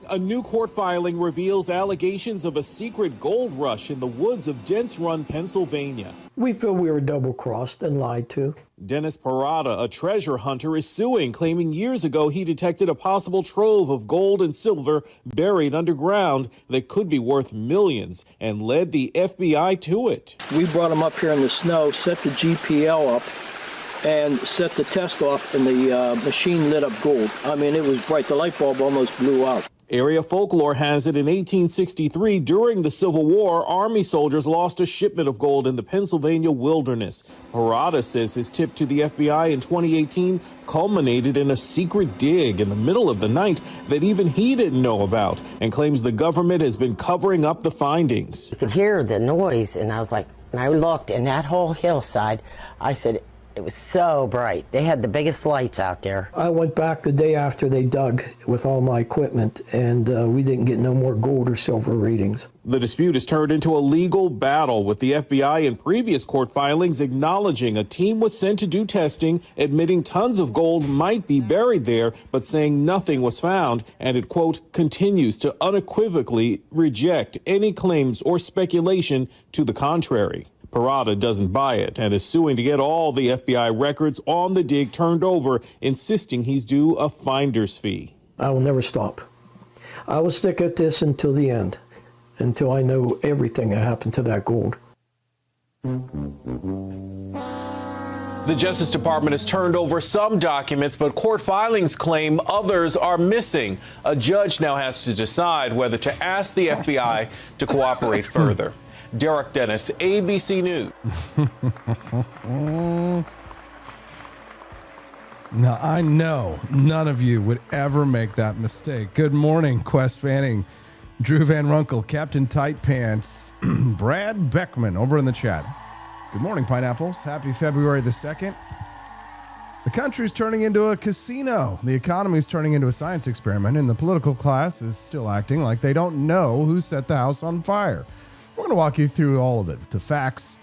A new court filing reveals allegations of a secret gold rush in the woods of Dents Run, Pennsylvania. We feel we were double-crossed and lied to. Dennis Parada, a treasure hunter, is suing, claiming years ago he detected a possible trove of gold and silver buried underground that could be worth millions and led the FBI to it. We brought him up here in the snow, set the GPL up, and set the test off, and the machine lit up gold. I mean, it was bright. The light bulb almost blew out. Area folklore has it in 1863, during the Civil War, Army soldiers lost a shipment of gold in the Pennsylvania wilderness. Parada says his tip to the FBI in 2018 culminated in a secret dig in the middle of the night that even he didn't know about, and claims the government has been covering up the findings. You could hear the noise, and I was like, and I looked, and that whole hillside, I said, it was so bright. They had the biggest lights out there. I went back the day after they dug with all my equipment, and we didn't get no more gold or silver readings. The dispute has turned into a legal battle, with the FBI in previous court filings acknowledging a team was sent to do testing, admitting tons of gold might be buried there, but saying nothing was found, and it, quote, continues to unequivocally reject any claims or speculation to the contrary. Parada doesn't buy it and is suing to get all the FBI records on the dig turned over, insisting he's due a finder's fee. I will never stop. I will stick at this until the end, until I know everything that happened to that gold. The Justice Department has turned over some documents, but court filings claim others are missing. A judge now has to decide whether to ask the FBI to cooperate further. Derek Dennis, ABC News. Now, I know none of you would ever make that mistake. Good morning, Quest Fanning, Drew Van Runkle, Captain Tight Pants, Brad Beckman over in the chat. Good morning, Pineapples. Happy February the 2nd. The country's turning into a casino. The economy's turning into a science experiment, and the political class is still acting like they don't know who set the house on fire. We're going to walk you through all of it, the facts,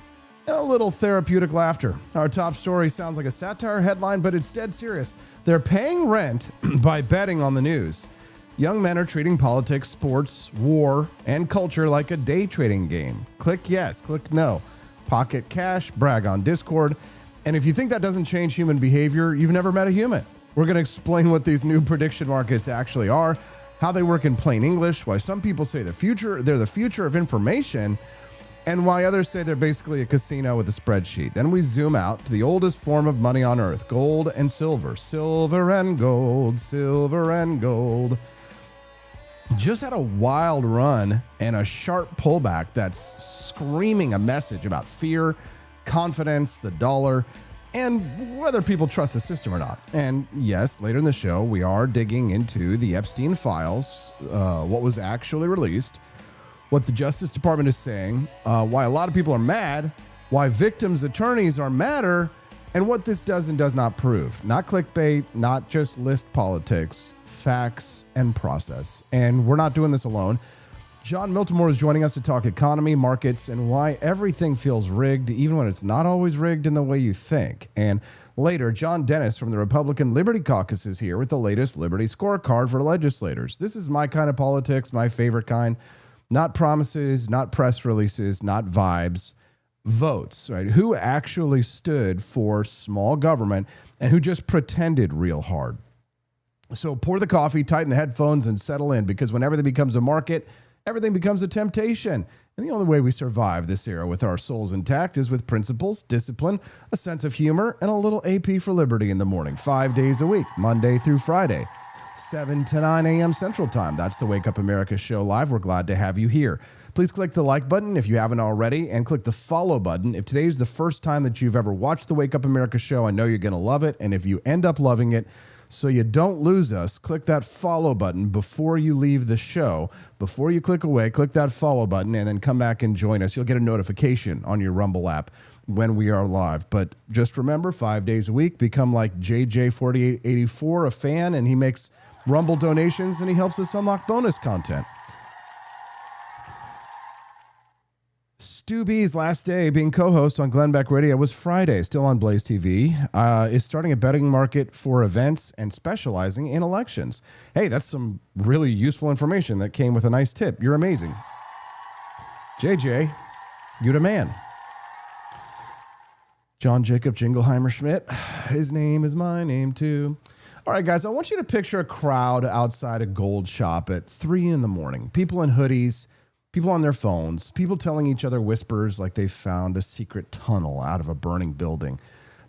and a little therapeutic laughter. Our top story sounds like a satire headline, but it's dead serious. They're paying rent by betting on the news. Young men are treating politics, sports, war, and culture like a day trading game. Click yes, click no. Pocket cash, brag on Discord. And if you think that doesn't change human behavior, you've never met a human. We're going to explain what these new prediction markets actually are, how they work in plain English, why some people say they're the future of information, and why others say they're basically a casino with a spreadsheet. Then we zoom out to the oldest form of money on earth, gold and silver. Silver and gold, silver and gold. Just had a wild run and a sharp pullback that's screaming a message about fear, confidence, the dollar, and whether people trust the system or not. And yes, later in the show, we are digging into the Epstein files, what was actually released, what the Justice Department is saying, why a lot of people are mad, why victims' attorneys are madder, and what this does and does not prove. Not clickbait, not just list politics, facts and process. And we're not doing this alone. Jon Miltimore is joining us to talk economy, markets, and why everything feels rigged, even when it's not always rigged in the way you think. And later, John Dennis from the Republican Liberty Caucus is here with the latest Liberty Scorecard for legislators. This is my kind of politics, my favorite kind. Not promises, not press releases, not vibes. Votes, right? Who actually stood for small government and who just pretended real hard. So pour the coffee, tighten the headphones, and settle in, because when everything becomes a market, everything becomes a temptation. And the only way we survive this era with our souls intact is with principles, discipline, a sense of humor, and a little AP for Liberty in the morning, 5 days a week, Monday through Friday, 7 to 9 a.m. Central Time. That's the Wake Up America show live. We're glad to have you here. Please click the like button if you haven't already, and click the follow button. If today's the first time that you've ever watched the Wake Up America show, I know you're going to love it. And if you end up loving it, so you don't lose us, click that follow button before you leave the show. Before you click away, click that follow button and then come back and join us. You'll get a notification on your Rumble app when we are live. But just remember, 5 days a week, become like JJ4884, a fan, and he makes Rumble donations and he helps us unlock bonus content. Stu B's last day being co-host on Glenn Beck Radio was Friday, still on Blaze TV. Is starting a betting market for events and specializing in elections. Hey, that's some really useful information that came with a nice tip. You're amazing. JJ, you the man. John Jacob Jingleheimer Schmidt. His name is my name too. All right, guys, I want you to picture a crowd outside a gold shop at 3 a.m. People in hoodies, people on their phones, people telling each other whispers like they found a secret tunnel out of a burning building.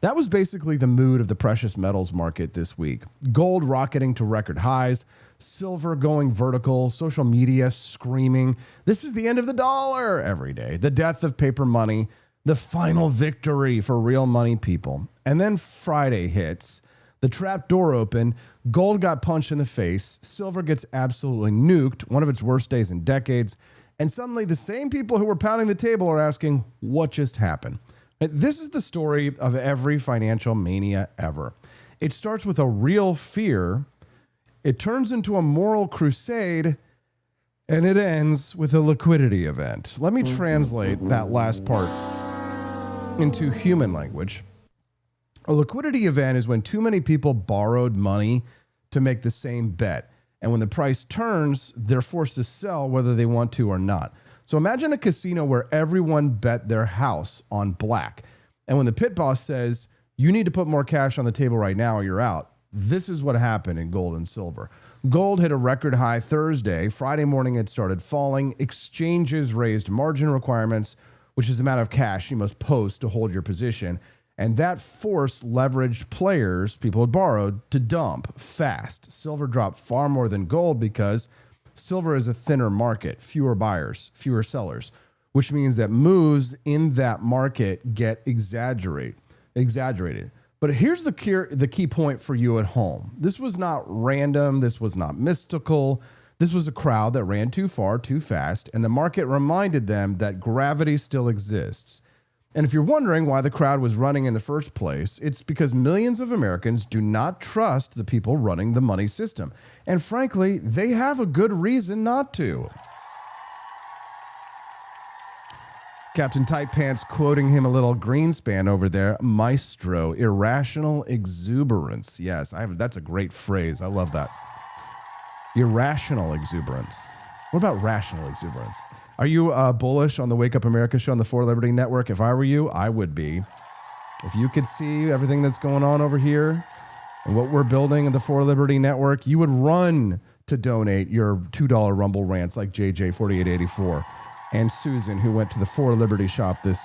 That was basically the mood of the precious metals market this week. Gold rocketing to record highs, silver going vertical, social media screaming, "This is the end of the dollar" every day, the death of paper money, the final victory for real money people. And then Friday hits, the trap door opened, gold got punched in the face, silver gets absolutely nuked, one of its worst days in decades. And suddenly the same people who were pounding the table are asking, what just happened? This is the story of every financial mania ever. It starts with a real fear, it turns into a moral crusade, and it ends with a liquidity event. Let me translate that last part into human language. A liquidity event is when too many people borrowed money to make the same bet. And when the price turns, they're forced to sell whether they want to or not. So imagine a casino where everyone bet their house on black. And when the pit boss says, you need to put more cash on the table right now or you're out, this is what happened in gold and silver. Gold hit a record high Thursday. Friday morning, it started falling. Exchanges raised margin requirements, which is the amount of cash you must post to hold your position. And that forced leveraged players, people had borrowed, to dump fast. Silver dropped far more than gold because silver is a thinner market, fewer buyers, fewer sellers, which means that moves in that market get exaggerated. But here's the key point for you at home. This was not random. This was not mystical. This was a crowd that ran too far, too fast, and the market reminded them that gravity still exists. And if you're wondering why the crowd was running in the first place, it's because millions of Americans do not trust the people running the money system. And frankly, they have a good reason not to. Captain Tight Pants quoting him a little Greenspan over there. Maestro, irrational exuberance. Yes, that's a great phrase. I love that. Irrational exuberance. What about rational exuberance? Are you bullish on the Wake Up America show on the For Liberty Network? If I were you, I would be. If you could see everything that's going on over here and what we're building in the For Liberty Network, you would run to donate your $2 Rumble rants like JJ4884 and Susan, who went to the For Liberty shop this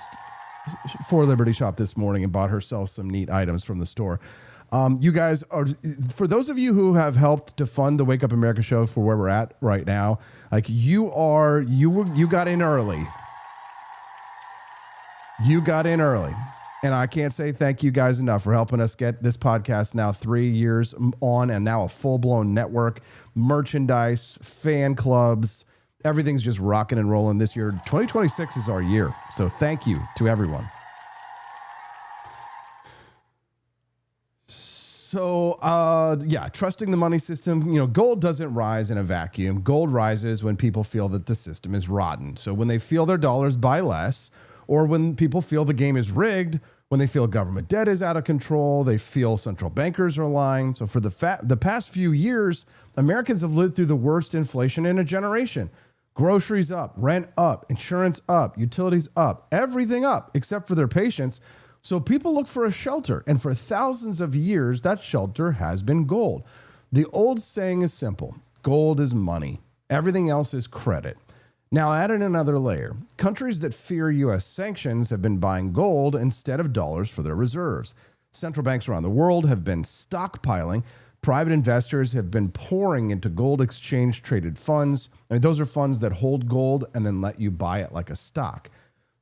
morning and bought herself some neat items from the store. You guys are, for those of you who have helped to fund the Wake Up America show for where we're at right now, like you got in early. You got in early. And I can't say thank you guys enough for helping us get this podcast now 3 years on and now a full-blown network, merchandise, fan clubs. Everything's just rocking and rolling this year. 2026 is our year. So thank you to everyone. So, trusting the money system, gold doesn't rise in a vacuum. Gold rises when people feel that the system is rotten. So when they feel their dollars buy less, or when people feel the game is rigged, when they feel government debt is out of control, they feel central bankers are lying. So for the past few years, Americans have lived through the worst inflation in a generation. Groceries up, rent up, insurance up, utilities up, everything up, except for their patience. So people look for a shelter, and for thousands of years, that shelter has been gold. The old saying is simple. Gold is money. Everything else is credit. Now add in another layer. Countries that fear U.S. sanctions have been buying gold instead of dollars for their reserves. Central banks around the world have been stockpiling. Private investors have been pouring into gold exchange traded funds. I mean, those are funds that hold gold and then let you buy it like a stock.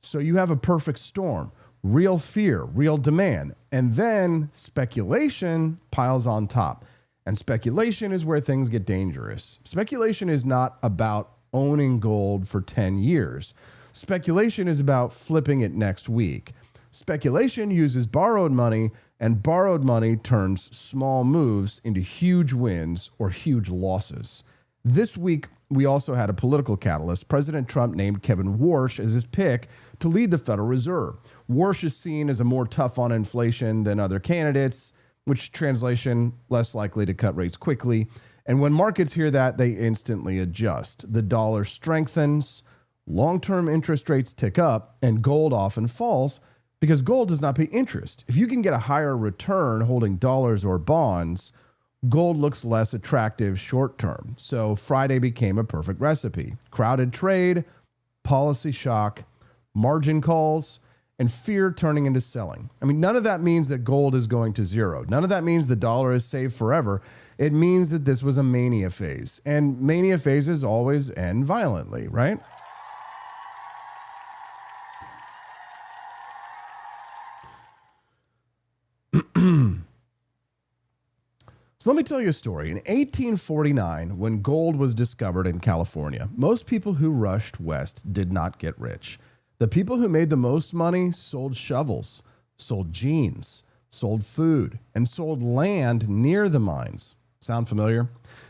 So you have a perfect storm. Real fear, real demand, and then speculation piles on top. And speculation is where things get dangerous. Speculation is not about owning gold for 10 years. Speculation is about flipping it next week. Speculation uses borrowed money, and borrowed money turns small moves into huge wins or huge losses. This week, we also had a political catalyst. President Trump named Kevin Warsh as his pick to lead the Federal Reserve. Warsh is seen as a more tough on inflation than other candidates, which translation, less likely to cut rates quickly. And when markets hear that, they instantly adjust. The dollar strengthens, long-term interest rates tick up, and gold often falls because gold does not pay interest. If you can get a higher return holding dollars or bonds, gold looks less attractive short-term. So Friday became a perfect recipe. Crowded trade, policy shock, margin calls, and fear turning into selling. I mean, none of that means that gold is going to zero. None of that means the dollar is safe forever. It means that this was a mania phase. And mania phases always end violently, right? So let me tell you a story. In 1849, when gold was discovered in California, most people who rushed west did not get rich. The people who made the most money sold shovels, sold jeans, sold food, and sold land near the mines. Sound familiar?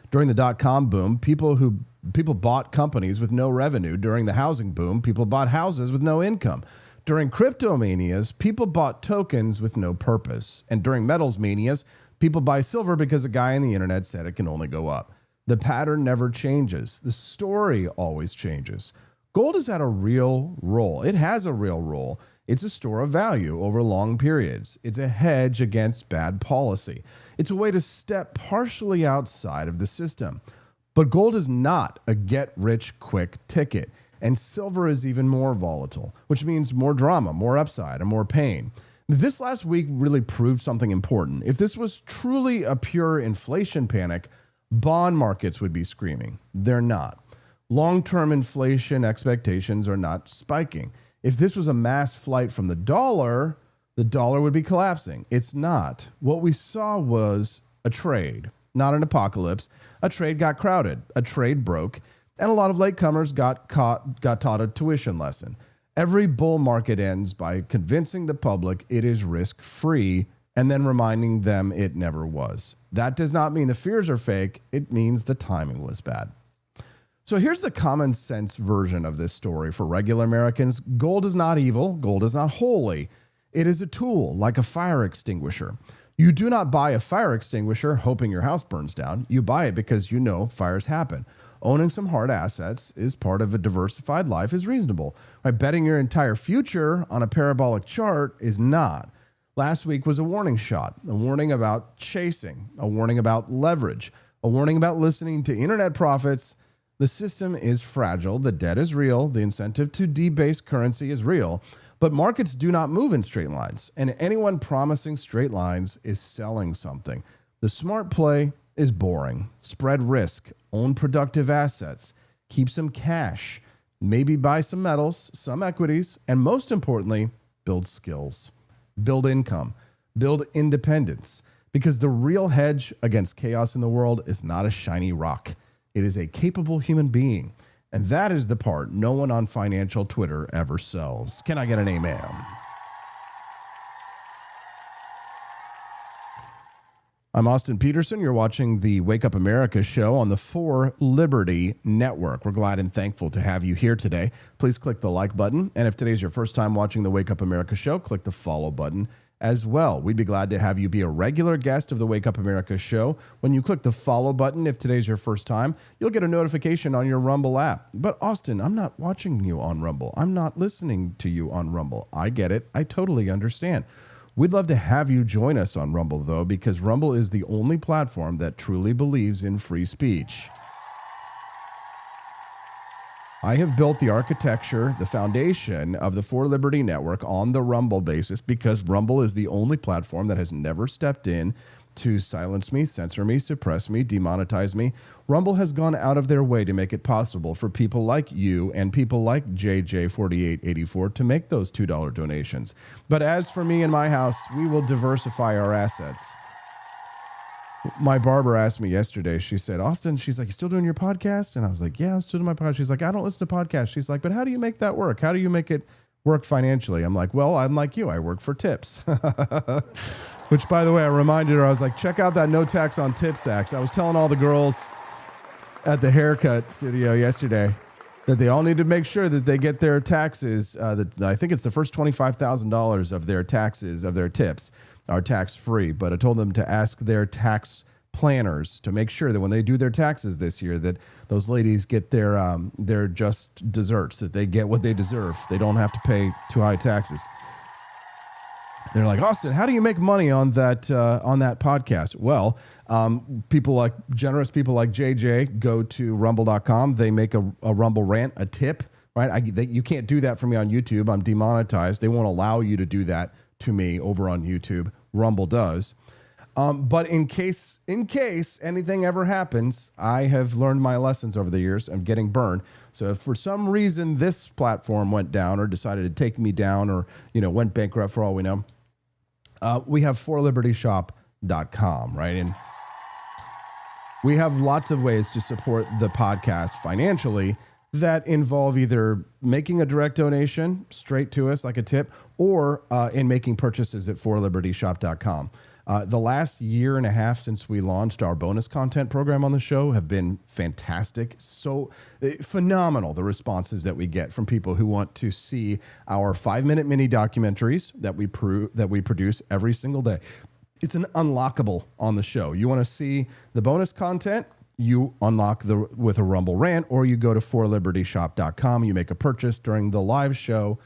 During the dot-com boom, people bought companies with no revenue. During the housing boom, people bought houses with no income. During crypto manias, people bought tokens with no purpose. And during metals manias, people buy silver because a guy on the internet said it can only go up. The pattern never changes. The story always changes. Gold has had a real role. It has a real role. It's a store of value over long periods. It's a hedge against bad policy. It's a way to step partially outside of the system. But gold is not a get-rich-quick ticket. And silver is even more volatile, which means more drama, more upside, and more pain. This last week really proved something important. If this was truly a pure inflation panic, bond markets would be screaming. They're not. Long-term inflation expectations are not spiking. If this was a mass flight from the dollar would be collapsing. It's not. What we saw was a trade, not an apocalypse. A trade got crowded. A trade broke. And a lot of latecomers got taught a tuition lesson. Every bull market ends by convincing the public it is risk-free and then reminding them it never was. That does not mean the fears are fake. It means the timing was bad. So here's the common sense version of this story for regular Americans. Gold is not evil. Gold is not holy. It is a tool, like a fire extinguisher. You do not buy a fire extinguisher hoping your house burns down. You buy it because you know fires happen. Owning some hard assets is part of a diversified life is reasonable. Right? Betting your entire future on a parabolic chart is not. Last week was a warning shot, a warning about chasing, a warning about leverage, a warning about listening to internet prophets. The system is fragile. The debt is real. The incentive to debase currency is real. But markets do not move in straight lines. And anyone promising straight lines is selling something. The smart play is boring. Spread risk, own productive assets, keep some cash, maybe buy some metals, some equities, and most importantly, build skills, build income, build independence. Because the real hedge against chaos in the world is not a shiny rock. It is a capable human being. And that is the part no one on financial Twitter ever sells. Can I get an amen? I'm Austin Peterson. You're watching the Wake Up America show on the For Liberty Network. We're glad and thankful to have you here today. Please click the like button. And if today's your first time watching the Wake Up America show, click the follow button as well. We'd be glad to have you be a regular guest of the Wake Up America show. When you click the follow button, if today's your first time, you'll get a notification on your Rumble app. But Austin, I'm not watching you on Rumble. I'm not listening to you on Rumble. I get it. I totally understand. We'd love to have you join us on Rumble, though, because Rumble is the only platform that truly believes in free speech. I have built the architecture, the foundation of the For Liberty Network on the Rumble basis because Rumble is the only platform that has never stepped in to silence me, censor me, suppress me, demonetize me. Rumble has gone out of their way to make it possible for people like you and people like JJ4884 to make those $2 donations. But as for me and my house, we will diversify our assets. My barber asked me yesterday, she said, Austin, she's like, you still doing your podcast? And I was like, yeah, I'm still doing my podcast. She's like, I don't listen to podcasts. She's like, but how do you make that work? How do you make it work financially? I'm like, well, I'm like you. I work for tips. Which, by the way, I reminded her, I was like, check out that no tax on tips act. I was telling all the girls, at the haircut studio yesterday that they all need to make sure that they get their taxes. I think it's the first $25,000 of their taxes, of their tips, are tax-free. But I told them to ask their tax planners to make sure that when they do their taxes this year, that those ladies get their just desserts, that they get what they deserve. They don't have to pay too high taxes. They're like, Austin, how do you make money on that podcast? Well, generous people like JJ go to rumble.com. They make a Rumble rant, a tip, right? You can't do that for me on YouTube. I'm demonetized. They won't allow you to do that to me over on YouTube. Rumble does. But in case anything ever happens, I have learned my lessons over the years of getting burned. So if for some reason this platform went down or decided to take me down or, went bankrupt for all we know, we have forlibertyshop.com, right? And we have lots of ways to support the podcast financially that involve either making a direct donation straight to us like a tip or in making purchases at forlibertyshop.com. The last year and a half since we launched our bonus content program on the show have been fantastic. So phenomenal, the responses that we get from people who want to see our 5-minute mini documentaries that we produce every single day. It's an unlockable on the show. You want to see the bonus content, you unlock with a Rumble rant, or you go to forlibertyshop.com, you make a purchase during the live show,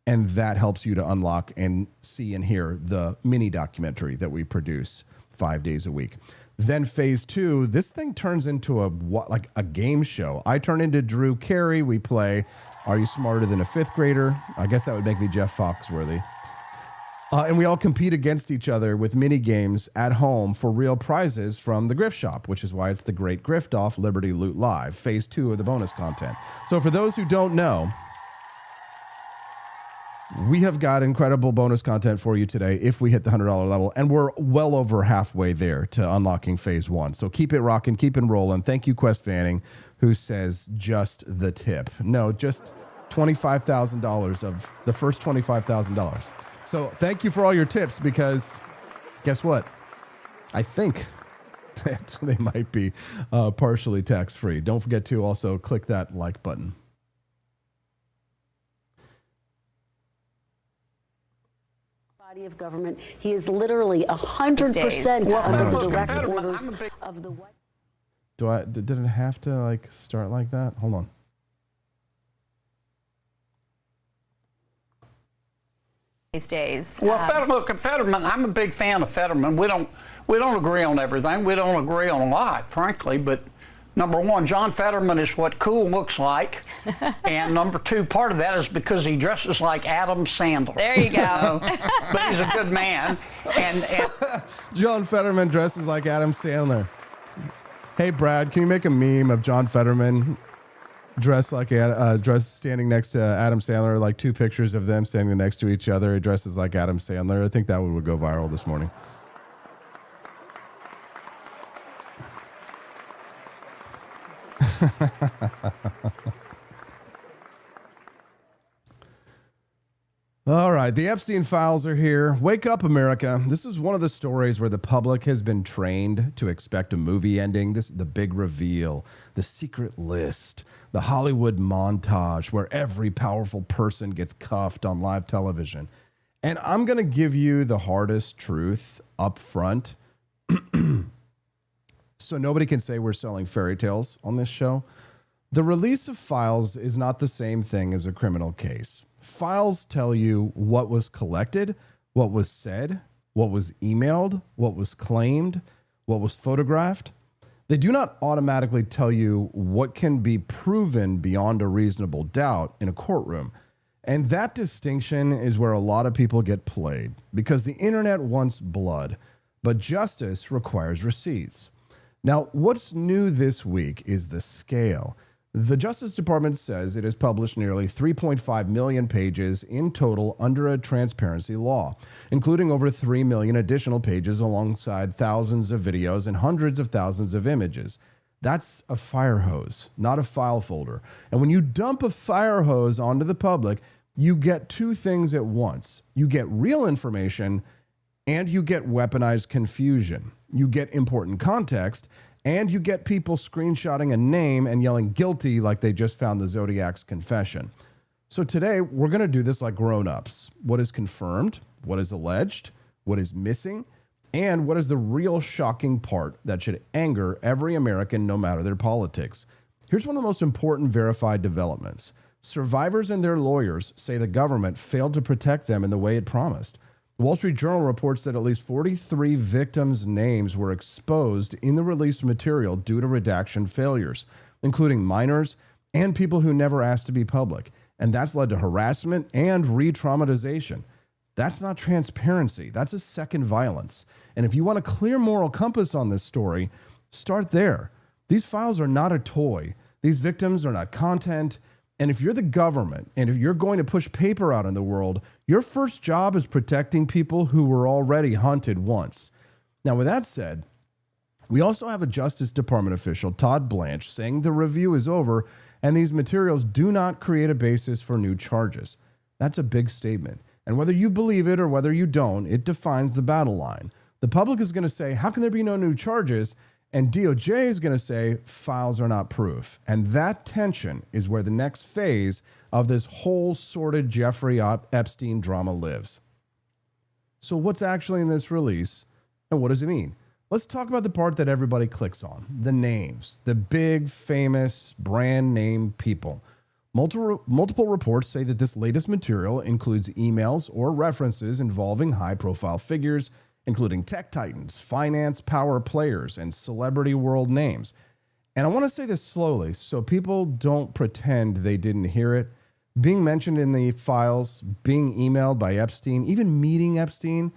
and that helps you to unlock and see and hear the mini documentary that we produce 5 days a week. Then phase 2, this thing turns into a game show. I turn into Drew Carey. We play Are You Smarter Than a Fifth Grader? I guess that would make me Jeff Foxworthy. And we all compete against each other with mini games at home for real prizes from the Grift Shop, which is why it's the Great Grift Off Liberty Loot Live, phase 2 of the bonus content. So for those who don't know, we have got incredible bonus content for you today if we hit the $100 level, and we're well over halfway there to unlocking phase 1. So keep it rocking, keep it rolling. Thank you, Quest Fanning, who says just the tip. No, just $25,000 of the first $25,000. So thank you for all your tips, because guess what? I think that they might be partially tax-free. Don't forget to also click that like button. Of government, he is literally 100% under the direct orders of the White. Did it have to start like that? Hold on. These days. Well, look, Fetterman, I'm a big fan of Fetterman. We don't agree on everything. We don't agree on a lot, frankly, but number one, John Fetterman is what cool looks like. And number two, part of that is because he dresses like Adam Sandler. There you go. But he's a good man. And John Fetterman dresses like Adam Sandler. Hey, Brad, can you make a meme of John Fetterman dressed standing next to Adam Sandler, like two pictures of them standing next to each other? He dresses like Adam Sandler. I think that one would go viral this morning. All right, the Epstein files are here. Wake up, America. This is one of the stories where the public has been trained to expect a movie ending. This is the big reveal, the secret list, the Hollywood montage where every powerful person gets cuffed on live television. And I'm going to give you the hardest truth up front. So nobody can say we're selling fairy tales on this show. The release of files is not the same thing as a criminal case. Files tell you what was collected, what was said, what was emailed, what was claimed, what was photographed. They do not automatically tell you what can be proven beyond a reasonable doubt in a courtroom. And that distinction is where a lot of people get played, because the internet wants blood, but justice requires receipts. Now, what's new this week is the scale. The Justice Department says it has published nearly 3.5 million pages in total under a transparency law, including over 3 million additional pages alongside thousands of videos and hundreds of thousands of images. That's a fire hose, not a file folder. And when you dump a fire hose onto the public, you get two things at once. You get real information and you get weaponized confusion. You get important context And you get people screenshotting a name and yelling guilty like they just found the Zodiac's confession. So today, we're going to do this like grown-ups. What is confirmed, what is alleged, what is missing, and what is the real shocking part that should anger every American no matter their politics. Here's one of the most important verified developments. Survivors and their lawyers say the government failed to protect them in the way it promised. The Wall Street Journal reports that at least 43 victims' names were exposed in the released material due to redaction failures, including minors and people who never asked to be public. And that's led to harassment and re-traumatization. That's not transparency. That's a second violence. And if you want a clear moral compass on this story, start there. These files are not a toy. These victims are not content. And if you're the government, and if you're going to push paper out in the world, your first job is protecting people who were already hunted once. Now, with that said, we also have a Justice Department official, Todd Blanche, saying the review is over and these materials do not create a basis for new charges. That's a big statement. And whether you believe it or whether you don't, it defines the battle line. The public is going to say, how can there be no new charges? And DOJ is going to say files are not proof. And that tension is where the next phase of this whole sordid Jeffrey Epstein drama lives. So what's actually in this release and what does it mean? Let's talk about the part that everybody clicks on, the names, the big, famous, brand name people. Multiple reports say that this latest material includes emails or references involving high-profile figures, including tech titans, finance power players, and celebrity world names. And I want to say this slowly so people don't pretend they didn't hear it. Being mentioned in the files, being emailed by Epstein, even meeting Epstein,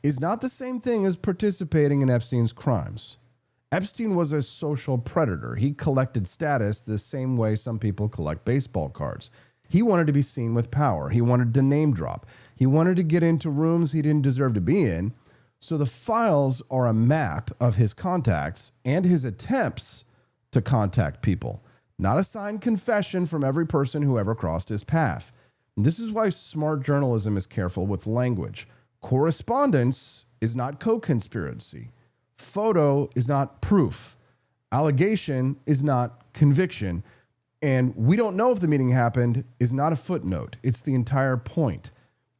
is not the same thing as participating in Epstein's crimes. Epstein was a social predator. He collected status the same way some people collect baseball cards. He wanted to be seen with power. He wanted to name drop. He wanted to get into rooms he didn't deserve to be in. So the files are a map of his contacts and his attempts to contact people, not a signed confession from every person who ever crossed his path. And this is why smart journalism is careful with language. Correspondence is not co-conspiracy. Photo is not proof. Allegation is not conviction. And we don't know if the meeting happened is not a footnote. It's the entire point.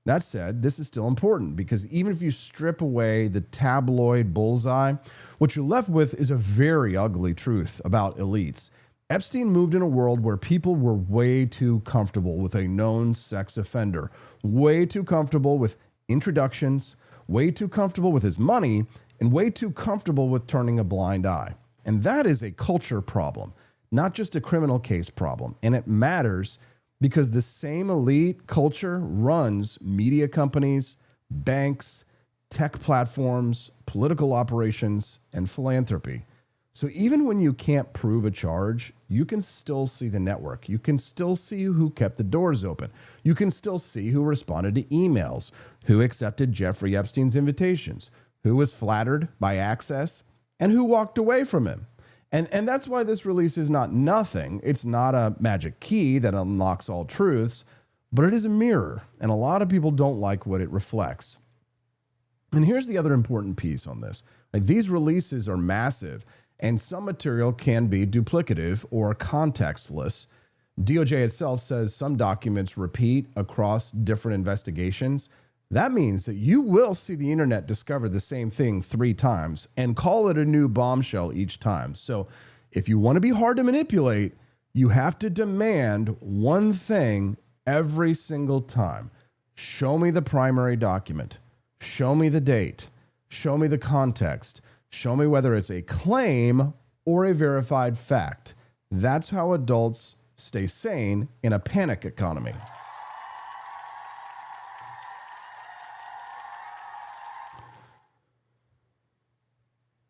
That said, this is still important because even if you strip away the tabloid bullseye, what you're left with is a very ugly truth about elites. Epstein moved in a world where people were way too comfortable with a known sex offender, way too comfortable with introductions, way too comfortable with his money, and way too comfortable with turning a blind eye. And that is a culture problem, not just a criminal case problem. And it matters because the same elite culture runs media companies, banks, tech platforms, political operations, and philanthropy. So even when you can't prove a charge, you can still see the network. You can still see who kept the doors open. You can still see who responded to emails, who accepted Jeffrey Epstein's invitations, who was flattered by access, and who walked away from him. And that's why this release is not nothing. It's not a magic key that unlocks all truths, but it is a mirror, and a lot of people don't like what it reflects. And here's the other important piece on this. Like, these releases are massive, and some material can be duplicative or contextless. DOJ itself says some documents repeat across different investigations. That means that you will see the internet discover the same thing 3 times and call it a new bombshell each time. So if you want to be hard to manipulate, you have to demand one thing every single time. Show me the primary document. Show me the date. Show me the context. Show me whether it's a claim or a verified fact. That's how adults stay sane in a panic economy.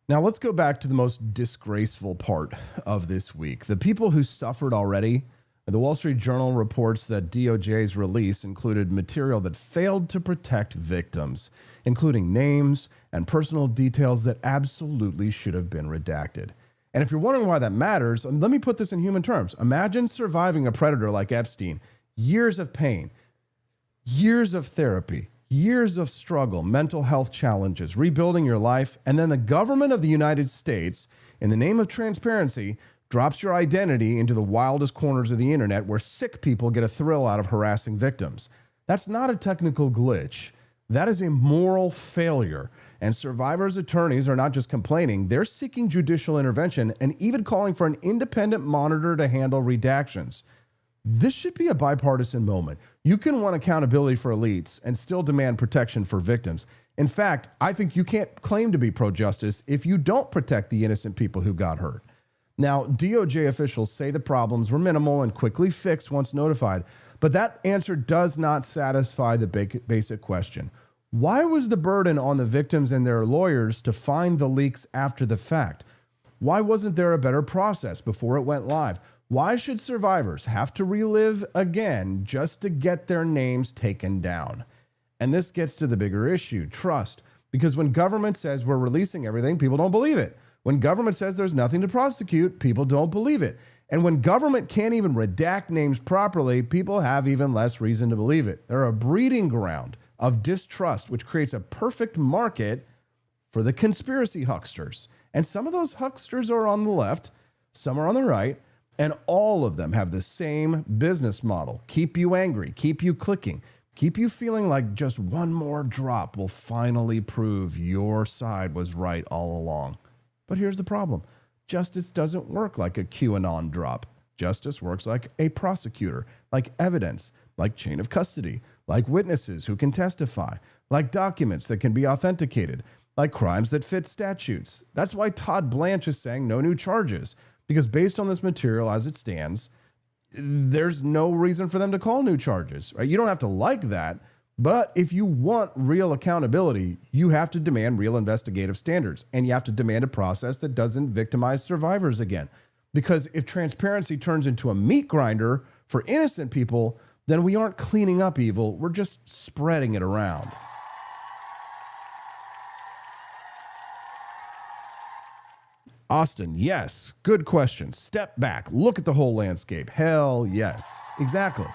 Now let's go back to the most disgraceful part of this week. The people who suffered already. The Wall Street Journal reports that DOJ's release included material that failed to protect victims, including names and personal details that absolutely should have been redacted. And if you're wondering why that matters, let me put this in human terms. Imagine surviving a predator like Epstein. Years of pain, years of therapy, Years of struggle, mental health challenges, rebuilding your life, and then the government of the United States, in the name of transparency, drops your identity into the wildest corners of the internet where sick people get a thrill out of harassing victims. That's not a technical glitch. That is a moral failure. And survivors' attorneys are not just complaining, they're seeking judicial intervention and even calling for an independent monitor to handle redactions. This should be a bipartisan moment. You can want accountability for elites and still demand protection for victims. In fact, I think you can't claim to be pro-justice if you don't protect the innocent people who got hurt. Now, DOJ officials say the problems were minimal and quickly fixed once notified, but that answer does not satisfy the basic question. Why was the burden on the victims and their lawyers to find the leaks after the fact? Why wasn't there a better process before it went live? Why should survivors have to relive again just to get their names taken down? And this gets to the bigger issue, trust. Because when government says we're releasing everything, people don't believe it. When government says there's nothing to prosecute, people don't believe it. And when government can't even redact names properly, people have even less reason to believe it. They're a breeding ground of distrust, which creates a perfect market for the conspiracy hucksters. And some of those hucksters are on the left, some are on the right, and all of them have the same business model. Keep you angry, keep you clicking, keep you feeling like just one more drop will finally prove your side was right all along. But here's the problem. Justice doesn't work like a QAnon drop. Justice works like a prosecutor, like evidence, like chain of custody, like witnesses who can testify, like documents that can be authenticated, like crimes that fit statutes. That's why Todd Blanche is saying no new charges, because based on this material as it stands, there's no reason for them to call new charges, right? You don't have to like that, but if you want real accountability, you have to demand real investigative standards, and you have to demand a process that doesn't victimize survivors again. Because if transparency turns into a meat grinder for innocent people, then we aren't cleaning up evil, we're just spreading it around. Austin, yes. Good question. Step back. Look at the whole landscape. Hell yes. Exactly.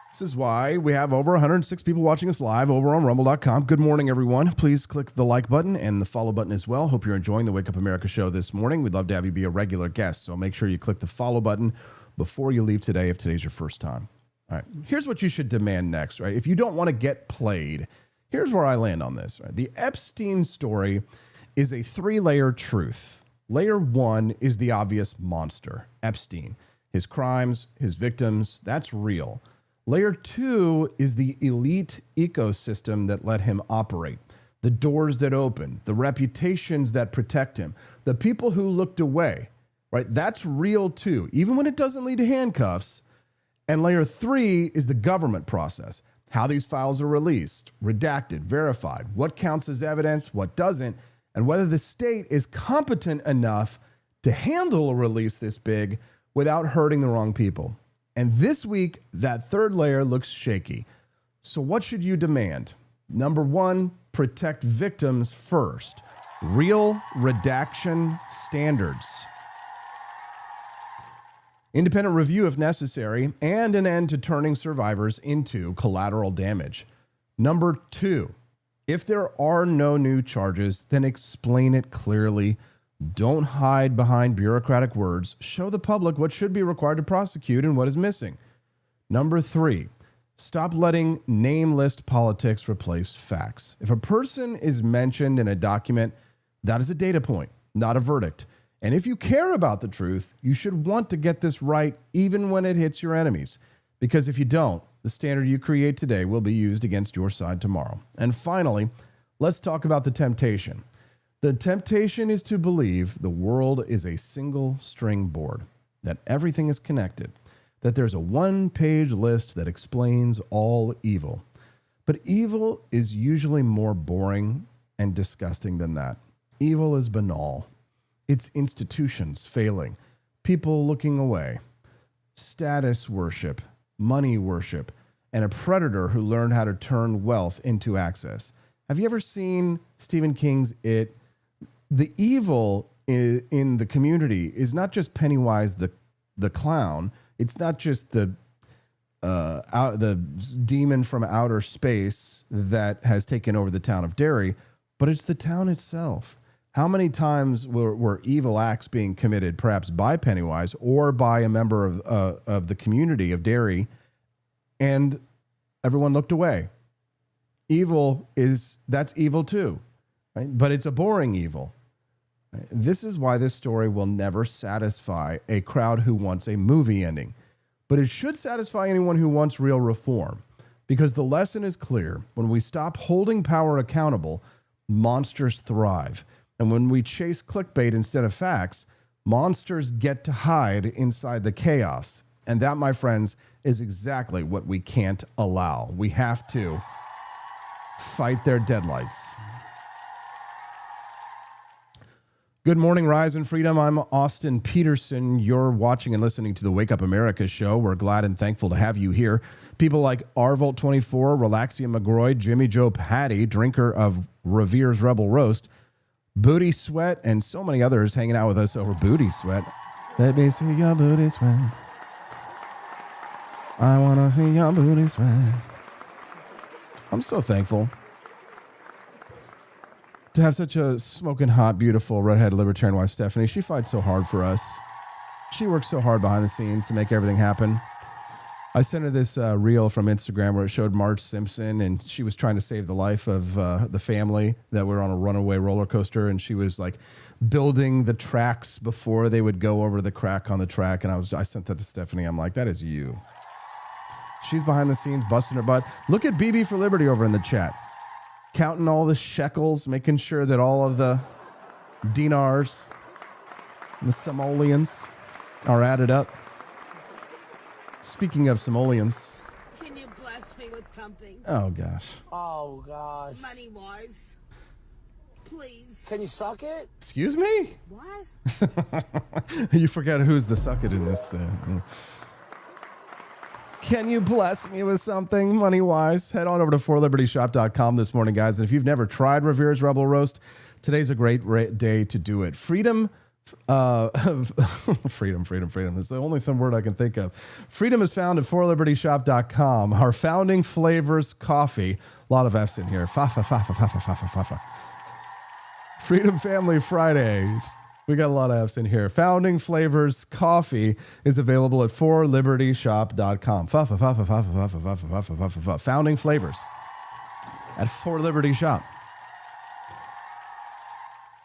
This is why we have over 106 people watching us live over on rumble.com. Good morning, everyone. Please click the like button and the follow button as well. Hope you're enjoying the Wake Up America show this morning. We'd love to have you be a regular guest, so make sure you click the follow button before you leave today if today's your first time. All right. Here's what you should demand next, right? If you don't want to get played, here's where I land on this. Right? The Epstein story is a 3-layer truth. Layer 1 is the obvious monster, Epstein. His crimes, his victims, that's real. Layer 2 is the elite ecosystem that let him operate. The doors that open, the reputations that protect him, the people who looked away, right? That's real too, even when it doesn't lead to handcuffs. And layer 3 is the government process. How these files are released, redacted, verified, what counts as evidence, what doesn't, and whether the state is competent enough to handle a release this big without hurting the wrong people. And this week, that third layer looks shaky. So what should you demand? Number 1, protect victims first. Real redaction standards. Independent review if necessary, and an end to turning survivors into collateral damage. Number 2, if there are no new charges, then explain it clearly. Don't hide behind bureaucratic words. Show the public what should be required to prosecute and what is missing. Number 3, stop letting name list politics replace facts. If a person is mentioned in a document, that is a data point, not a verdict. And if you care about the truth, you should want to get this right even when it hits your enemies. Because if you don't, the standard you create today will be used against your side tomorrow. And finally, let's talk about the temptation. The temptation is to believe the world is a single string board, that everything is connected, that there's a one-page list that explains all evil. But evil is usually more boring and disgusting than that. Evil is banal. It's institutions failing, people looking away, status worship, money worship, and a predator who learned how to turn wealth into access. Have you ever seen Stephen King's It? The evil in the community is not just Pennywise the clown. It's not just the the demon from outer space that has taken over the town of Derry, but it's the town itself. How many times were evil acts being committed, perhaps by Pennywise or by a member of the community of Derry, and everyone looked away? That's evil too, right? But it's a boring evil. Right? This is why this story will never satisfy a crowd who wants a movie ending. But it should satisfy anyone who wants real reform, because the lesson is clear. When we stop holding power accountable, monsters thrive. And when we chase clickbait instead of facts, monsters get to hide inside the chaos. And that, my friends, is exactly what we can't allow. We have to fight their deadlights. Good morning, Rise and Freedom. I'm Austin Peterson. You're watching and listening to the Wake Up America show. We're glad and thankful to have you here. People like Arvolt24, Relaxia McGroy, Jimmy Joe Patty, drinker of Revere's Rebel Roast, Booty Sweat, and so many others hanging out with us over Booty Sweat. Let me see your booty sweat. I want to see your booty sweat. I'm so thankful to have such a smoking hot, beautiful, redhead libertarian wife, Stephanie. She fights so hard for us. She works so hard behind the scenes to make everything happen. I sent her this reel from Instagram where it showed Marge Simpson, and she was trying to save the life of the family that were on a runaway roller coaster, and she was like building the tracks before they would go over the crack on the track. And I sent that to Stephanie. I'm like, that is you. She's behind the scenes, busting her butt. Look at BB for Liberty over in the chat, counting all the shekels, making sure that all of the dinars and the simoleons are added up. Speaking of simoleons. Can you bless me with something? Oh, gosh. Oh, gosh. Money-wise. Please. Can you suck it? Excuse me? What? You forget who's the suck it in this. Can you bless me with something money-wise? Head on over to forlibertyshop.com this morning, guys. And if you've never tried Revere's Rebel Roast, today's a great day to do it. Freedom. Freedom. It's the only fun word I can think of. Freedom is found at forlibertyshop.com. Our founding flavors coffee. A lot of F's in here. Fa. Freedom Family Fridays. We got a lot of F's in here. Founding Flavors Coffee is available at forlibertyshop.com. Founding Flavors at forlibertyshop.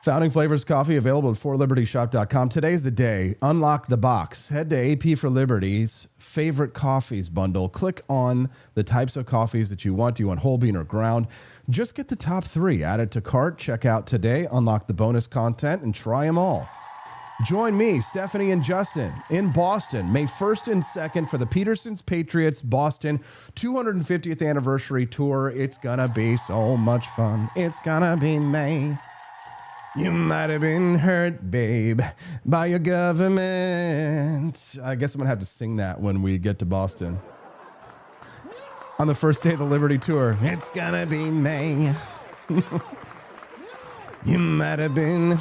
Founding Flavors Coffee available at forlibertyshop.com. Today's the day. Unlock the box. Head to AP for Liberty's favorite coffees bundle. Click on the types of coffees that you want. Do you want whole bean or ground? Just get the top 3. Add it to cart. Check out today. Unlock the bonus content and try them all. Join me, Stephanie, and Justin in Boston, May 1st and 2nd for the Peterson's Patriots Boston 250th anniversary tour. It's going to be so much fun. It's going to be May. You might have been hurt, babe, by your government. I guess I'm going to have to sing that when we get to Boston. On the first day of the Liberty Tour, it's going to be May. You might have been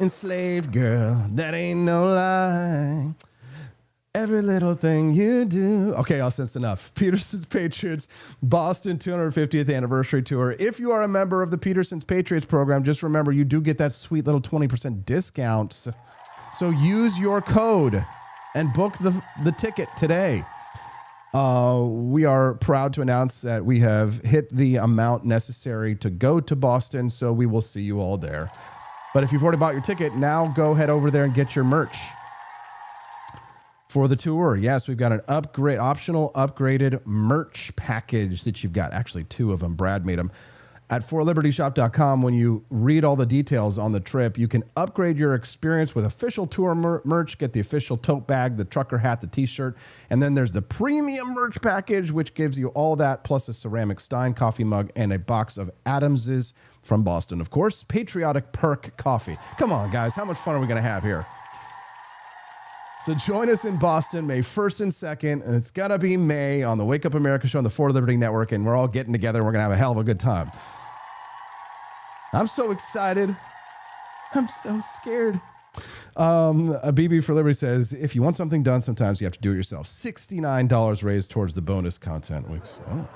enslaved, girl. That ain't no lie. Every little thing you do. Okay, that's enough. Peterson's Patriots, Boston 250th anniversary tour. If you are a member of the Peterson's Patriots program, just remember you do get that sweet little 20% discount. So use your code and book the ticket today. We are proud to announce that we have hit the amount necessary to go to Boston, so we will see you all there. But if you've already bought your ticket, now go head over there and get your merch for the tour. Yes, we've got an optional upgraded merch package that you've got. Actually, 2 of them. Brad made them. At forlibertyshop.com, when you read all the details on the trip, you can upgrade your experience with official tour merch, get the official tote bag, the trucker hat, the t-shirt, and then there's the premium merch package, which gives you all that, plus a ceramic Stein coffee mug and a box of Adams's from Boston. Of course, Patriotic Perk coffee. Come on, guys. How much fun are we going to have here? So join us in Boston, May 1st and 2nd. And it's going to be May on the Wake Up America show on the For Liberty Network, and we're all getting together. We're going to have a hell of a good time. I'm so excited. I'm so scared. A BB for Liberty says, if you want something done, sometimes you have to do it yourself. $69 raised towards the bonus content weeks. Oh.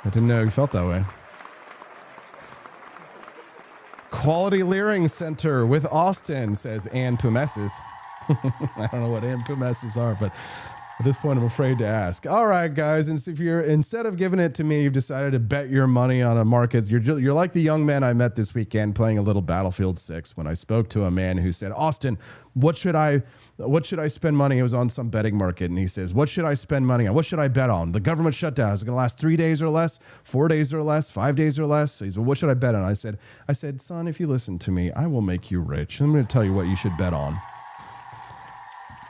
I didn't know you felt that way. Quality Leering Center with Austin, says Ann Pumesis. I don't know what Ann Pumesis are, but at this point, I'm afraid to ask. All right, guys, and if you're instead of giving it to me, you've decided to bet your money on a market. You're like the young man I met this weekend playing a little Battlefield 6 when I spoke to a man who said, Austin, what should I spend money? It was on some betting market, and he says, what should I spend money on? What should I bet on? The government shutdown, is it going to last 3 days or less, 4 days or less, 5 days or less? He said, well, what should I bet on? I said, son, if you listen to me, I will make you rich. I'm going to tell you what you should bet on.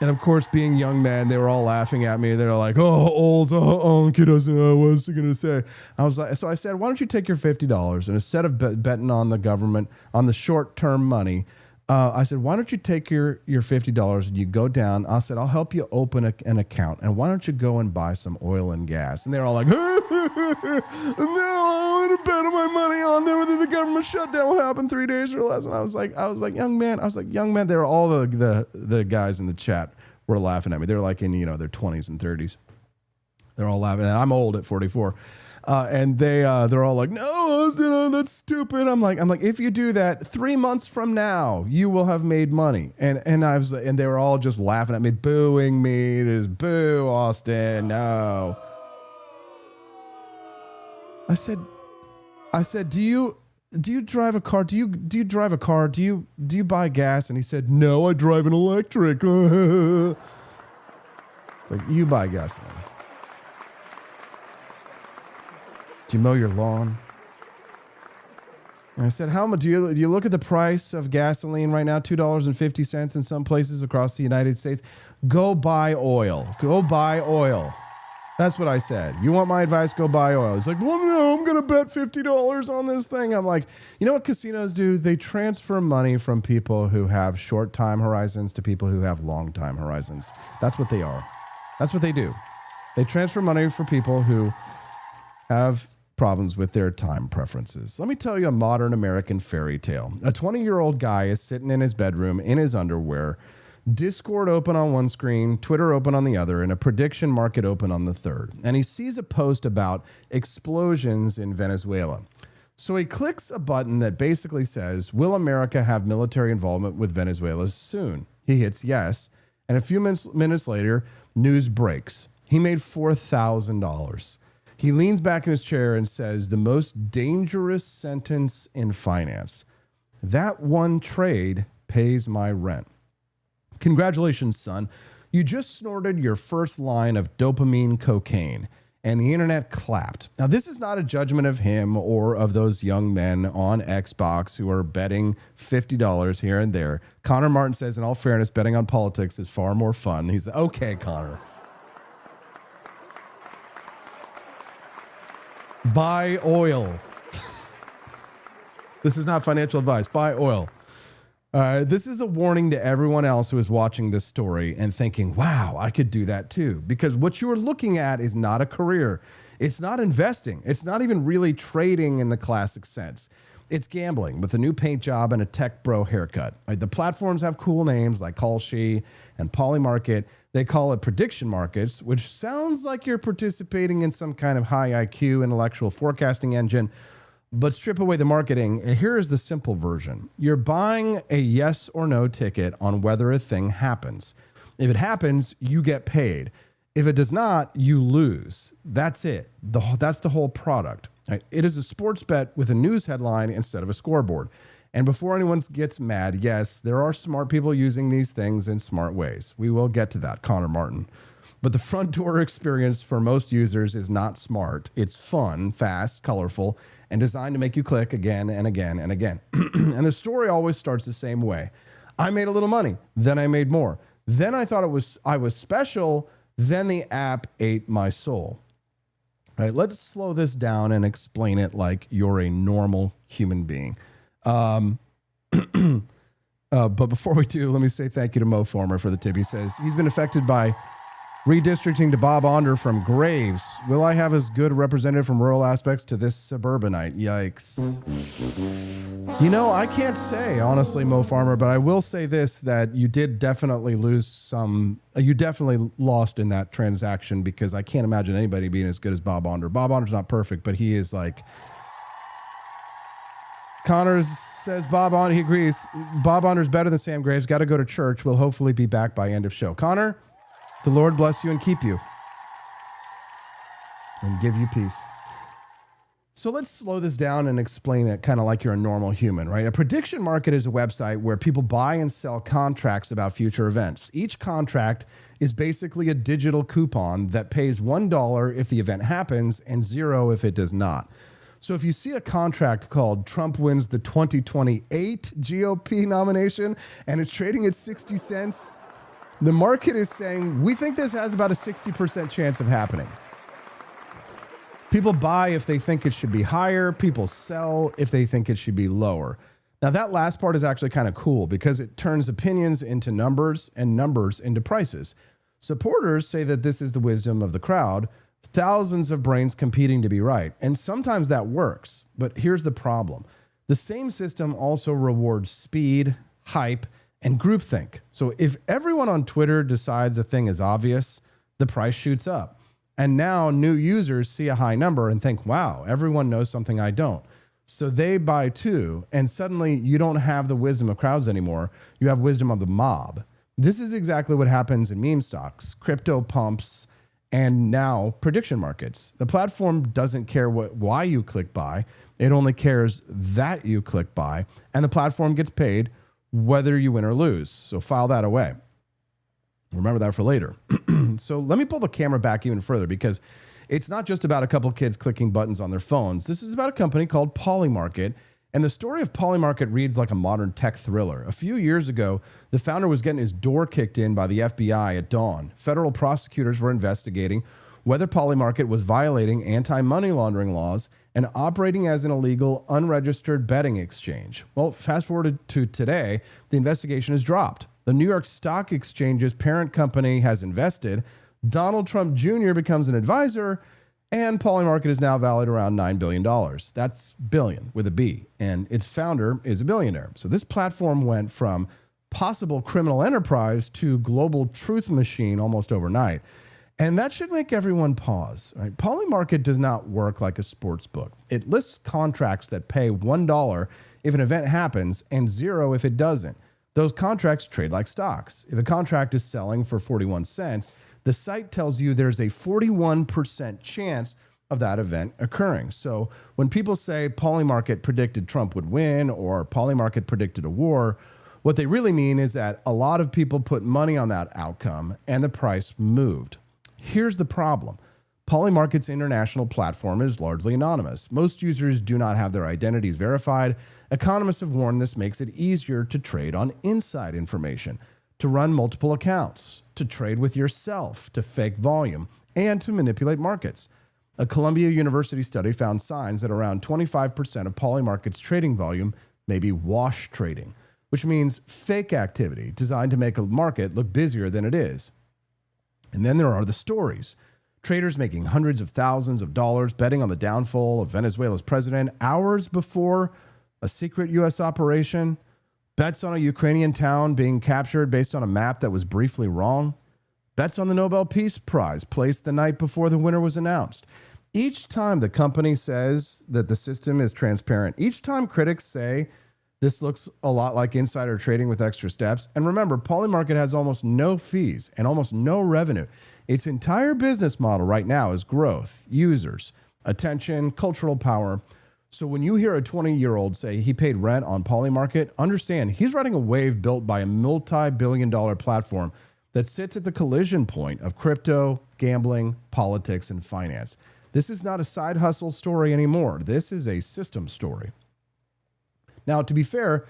And of course, being young men, they were all laughing at me. They're like, "Oh, old, kid doesn't know what was he going to say." I was like, so I said, "Why don't you take your $50 and instead of betting on the government on the short-term money, I said, why don't you take your $50 and you go down?" I said, "I'll help you open an account, and why don't you go and buy some oil and gas?" And they're all like, "No, I want to bet my money on whether the government shutdown will happen 3 days or less." And I was like, young man. They were all the guys in the chat were laughing at me. They were like in their 20s and 30s. They're all laughing, and I'm old at 44. And they're all like, "No, that's stupid." I'm like, if you do that 3 months from now, you will have made money. And they were all just laughing at me, booing me. Just boo, Austin, no. I said, do you drive a car? Do you drive a car? Do you buy gas? And he said, "No, I drive an electric." It's like, you buy gasoline. Do you mow your lawn? And I said, "How much do you look at the price of gasoline right now? $2.50 in some places across the United States. Go buy oil. Go buy oil." That's what I said. You want my advice? Go buy oil. He's like, "Well, no, I'm going to bet $50 on this thing." I'm like, you know what casinos do? They transfer money from people who have short time horizons to people who have long time horizons. That's what they are. That's what they do. They transfer money for people who have problems with their time preferences. Let me tell you a modern American fairy tale. A 20-year-old guy is sitting in his bedroom in his underwear, Discord open on one screen, Twitter open on the other, and a prediction market open on the third. And he sees a post about explosions in Venezuela. So he clicks a button that basically says, "Will America have military involvement with Venezuela soon?" He hits yes, and a few minutes later, news breaks. He made $4,000. He leans back in his chair and says, "The most dangerous sentence in finance. That one trade pays my rent." Congratulations, son. You just snorted your first line of dopamine cocaine, and the internet clapped. Now, this is not a judgment of him or of those young men on Xbox who are betting $50 here and there. Connor Martin says, in all fairness, betting on politics is far more fun. He's okay, Connor. Buy oil. This is not financial advice. Buy oil. This is a warning to everyone else who is watching this story and thinking, wow, I could do that too. Because what you are looking at is not a career. It's not investing. It's not even really trading in the classic sense. It's gambling with a new paint job and a tech bro haircut. Right? The platforms have cool names like Kalshi and Polymarket. They call it prediction markets, which sounds like you're participating in some kind of high IQ intellectual forecasting engine. But strip away the marketing, and here is the simple version. You're buying a yes or no ticket on whether a thing happens. If it happens, you get paid. If it does not, you lose. That's it. That's the whole product. Right? It is a sports bet with a news headline instead of a scoreboard. And before anyone gets mad, yes, there are smart people using these things in smart ways. We will get to that, Connor Martin. But the front door experience for most users is not smart. It's fun, fast, colorful, and designed to make you click again and again and again. And the story always starts the same way. I made a little money, then I made more. Then I thought I was special, then the app ate my soul. All right, let's slow this down and explain it like you're a normal human being. But before we do, let me say thank you to Mo Former for the tip. He says he's been affected by Redistricting to Bob Onder from Graves. Will I have as good a representative from rural aspects to this suburbanite? Yikes. You know, I can't say, honestly, Mo Farmer, but I will say this, that you did definitely lose some, you definitely lost in that transaction, because I can't imagine anybody being as good as Bob Onder. Bob Onder's not perfect, but he is like, Connors says Bob Onder, he agrees. Bob Onder's better than Sam Graves. Got to go to church. We'll hopefully be back by end of show. Connor, the Lord bless you and keep you and give you peace. So let's slow this down and explain it kind of like you're a normal human, right? A prediction market is a website where people buy and sell contracts about future events. Each contract is basically a digital coupon that pays $1 if the event happens and $0 if it does not. So if you see a contract called Trump wins the 2028 GOP nomination and it's trading at 60 cents, the market is saying, we think this has about a 60% chance of happening. People buy if they think it should be higher. People sell if they think it should be lower. Now, that last part is actually kind of cool because it turns opinions into numbers and numbers into prices. Supporters say that this is the wisdom of the crowd, thousands of brains competing to be right. And sometimes that works. But here's the problem. The same system also rewards speed, hype, and groupthink. So if everyone on Twitter decides a thing is obvious, the price shoots up. And now new users see a high number and think, wow, everyone knows something I don't. So they buy too. And suddenly you don't have the wisdom of crowds anymore. You have wisdom of the mob. This is exactly what happens in meme stocks, crypto pumps, and now prediction markets. The platform doesn't care why you click buy. It only cares that you click buy. And the platform gets paid whether you win or lose. So file that away. Remember that for later. So let me pull the camera back even further, because it's not just about a couple kids clicking buttons on their phones. This is about a company called Polymarket. And the story of Polymarket reads like a modern tech thriller. A few years ago, the founder was getting his door kicked in by the FBI at dawn. Federal prosecutors were investigating whether Polymarket was violating anti-money laundering laws and operating as an illegal, unregistered betting exchange. Well, fast forward to today, the investigation is dropped. The New York Stock Exchange's parent company has invested. Donald Trump Jr. becomes an advisor, and Polymarket is now valued around $9 billion. That's billion with a B, and its founder is a billionaire. So this platform went from possible criminal enterprise to global truth machine almost overnight. And that should make everyone pause, right? Polymarket does not work like a sports book. It lists contracts that pay $1 if an event happens and $0 if it doesn't. Those contracts trade like stocks. If a contract is selling for 41 cents, the site tells you there's a 41% chance of that event occurring. So when people say Polymarket predicted Trump would win or Polymarket predicted a war, what they really mean is that a lot of people put money on that outcome and the price moved. Here's the problem. Polymarket's international platform is largely anonymous. Most users do not have their identities verified. Economists have warned this makes it easier to trade on inside information, to run multiple accounts, to trade with yourself, to fake volume, and to manipulate markets. A Columbia University study found signs that around 25% of Polymarket's trading volume may be wash trading, which means fake activity designed to make a market look busier than it is. And then there are the stories. Traders making hundreds of thousands of dollars betting on the downfall of Venezuela's president hours before a secret U.S. operation, bets on a Ukrainian town being captured based on a map that was briefly wrong, bets on the Nobel Peace Prize placed the night before the winner was announced. Each time the company says that the system is transparent, each time critics say this looks a lot like insider trading with extra steps. And remember, Polymarket has almost no fees and almost no revenue. Its entire business model right now is growth, users, attention, cultural power. So when you hear a 20-year-old say he paid rent on Polymarket, understand he's riding a wave built by a multi-billion-dollar platform that sits at the collision point of crypto, gambling, politics, and finance. This is not a side hustle story anymore. This is a system story. Now, to be fair,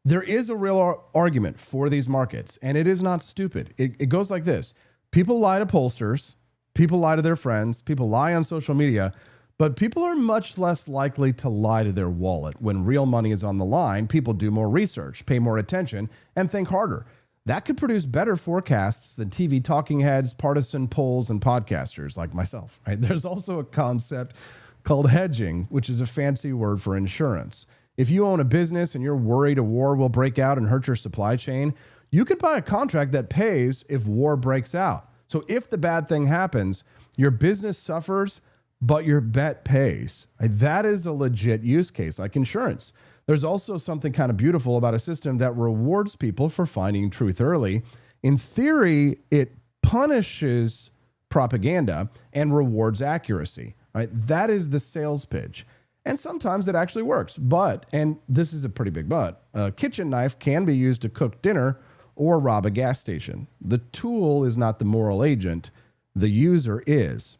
there is a real argument for these markets, and it is not stupid. It goes like this. People lie to pollsters, people lie to their friends, people lie on social media, but people are much less likely to lie to their wallet. When real money is on the line, people do more research, pay more attention, and think harder. That could produce better forecasts than TV talking heads, partisan polls, and podcasters like myself. Right? There's also a concept called hedging, which is a fancy word for insurance. If you own a business and you're worried a war will break out and hurt your supply chain, you could buy a contract that pays if war breaks out. So if the bad thing happens, your business suffers, but your bet pays. That is a legit use case, like insurance. There's also something kind of beautiful about a system that rewards people for finding truth early. In theory, it punishes propaganda and rewards accuracy. Right? That is the sales pitch. And sometimes it actually works. But, and this is a pretty big but, a kitchen knife can be used to cook dinner or rob a gas station. The tool is not the moral agent. The user is.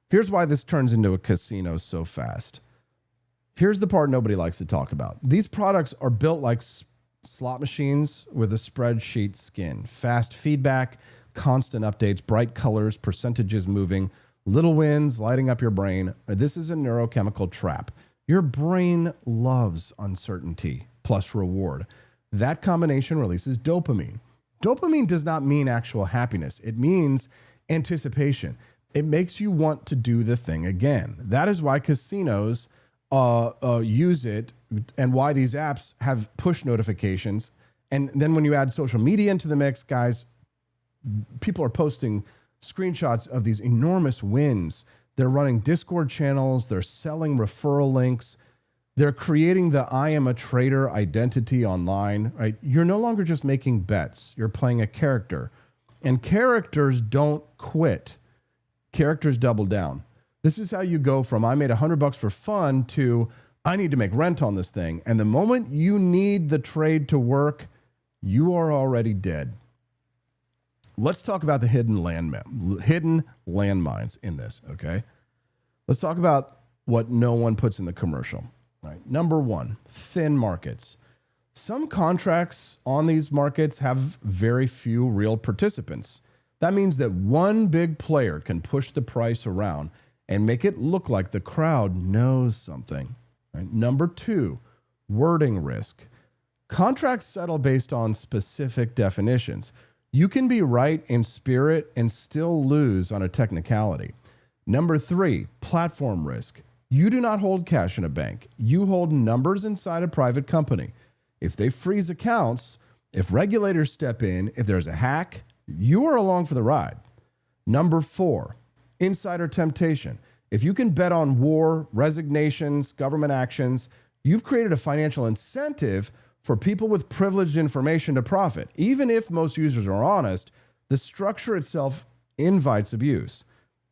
Here's why this turns into a casino so fast. Here's the part nobody likes to talk about. These products are built like slot machines with a spreadsheet skin. Fast feedback, constant updates, bright colors, percentages moving, little wins lighting up your brain. This is a neurochemical trap. Your brain loves uncertainty plus reward. That combination releases dopamine. Dopamine does not mean actual happiness. It means anticipation. It makes you want to do the thing again. That is why casinos use it, and why these apps have push notifications. And then when you add social media into the mix, guys, people are posting screenshots of these enormous wins. They're running Discord channels. They're selling referral links. They're creating the I am a trader identity online, right? You're no longer just making bets. You're playing a character. And characters don't quit. Characters double down. This is how you go from I made $100 for fun to I need to make rent on this thing. And the moment you need the trade to work, you are already dead. Let's talk about the hidden landmines in this, okay? Let's talk about what no one puts in the commercial. Right. Number one, thin markets. Some contracts on these markets have very few real participants. That means that one big player can push the price around and make it look like the crowd knows something. Right? Number two, wording risk. Contracts settle based on specific definitions. You can be right in spirit and still lose on a technicality. Number three, platform risk. You do not hold cash in a bank. You hold numbers inside a private company. If they freeze accounts, if regulators step in, if there's a hack, you are along for the ride. Number four, insider temptation. If you can bet on war, resignations, government actions, you've created a financial incentive for people with privileged information to profit. Even if most users are honest, the structure itself invites abuse.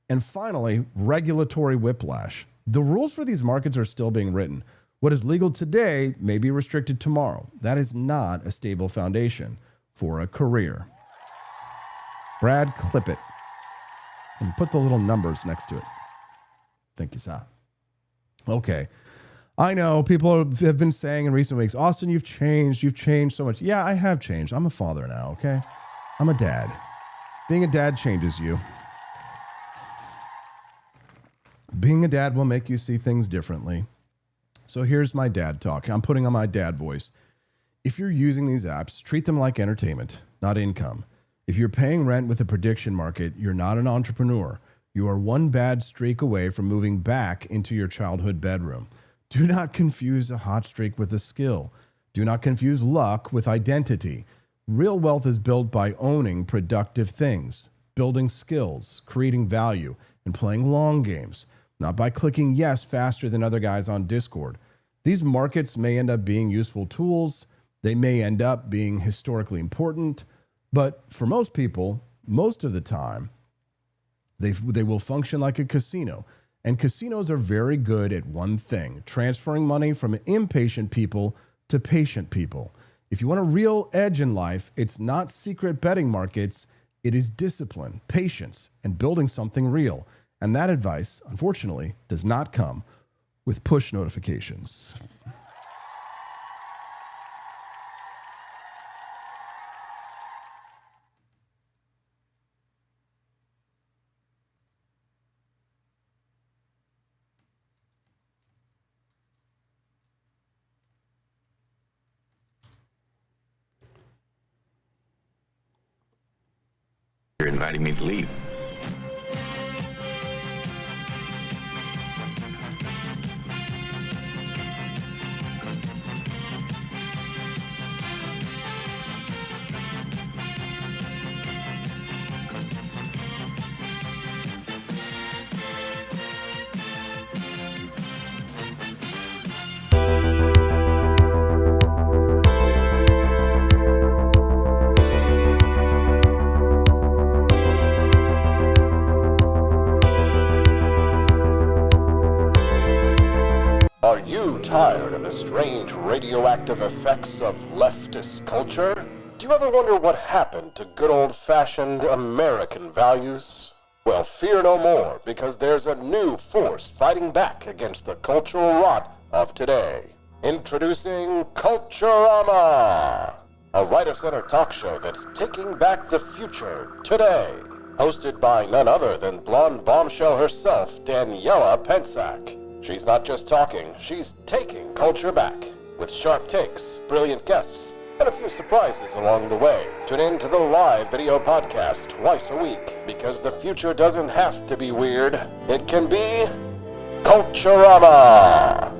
And finally, regulatory whiplash. The rules for these markets are still being written. What is legal today may be restricted tomorrow. That is not a stable foundation for a career. Brad, clip it. And put the little numbers next to it. Thank you, sir. Okay. I know people have been saying in recent weeks, Austin, you've changed so much. Yeah, I have changed. I'm a father now, okay? I'm a dad. Being a dad changes you. Being a dad will make you see things differently. So here's my dad talk. I'm putting on my dad voice. If you're using these apps, treat them like entertainment, not income. If you're paying rent with a prediction market, you're not an entrepreneur. You are one bad streak away from moving back into your childhood bedroom. Do not confuse a hot streak with a skill. Do not confuse luck with identity. Real wealth is built by owning productive things, building skills, creating value, and playing long games, not by clicking yes faster than other guys on Discord. These markets may end up being useful tools. They may end up being historically important. But for most people, most of the time, they will function like a casino. And casinos are very good at one thing, transferring money from impatient people to patient people. If you want a real edge in life, it's not secret betting markets. It is discipline, patience, and building something real. And that advice, unfortunately, does not come with push notifications. You're inviting me to leave. Are you tired of the strange radioactive effects of leftist culture? Do you ever wonder what happened to good old-fashioned American values? Well, fear no more, because there's a new force fighting back against the cultural rot of today. Introducing Culturama, a right-of-center talk show that's taking back the future today. Hosted by none other than blonde bombshell herself, Daniela Pensack. She's not just talking, she's taking culture back. With sharp takes, brilliant guests, and a few surprises along the way. Tune in to the live video podcast twice a week, because the future doesn't have to be weird. It can be Culturama!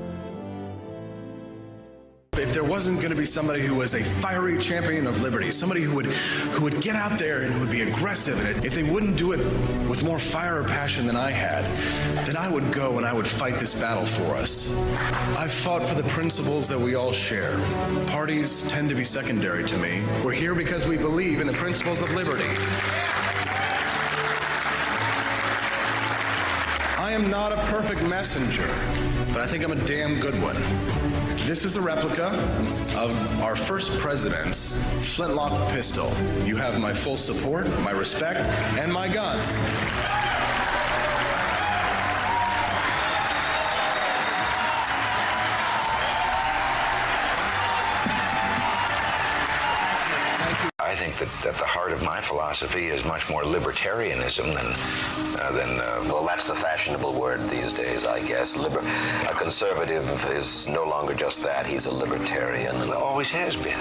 If there wasn't going to be somebody who was a fiery champion of liberty, somebody who would get out there and who would be aggressive, and if they wouldn't do it with more fire or passion than I had, then I would go and I would fight this battle for us. I've fought for the principles that we all share. Parties tend to be secondary to me. We're here because we believe in the principles of liberty. I am not a perfect messenger, but I think I'm a damn good one. This is a replica of our first president's flintlock pistol. You have my full support, my respect, and my gun. I think that at the heart of my philosophy is much more libertarianism than well, that's the fashionable word these days, I guess. A conservative is no longer just that. He's a libertarian and always has been.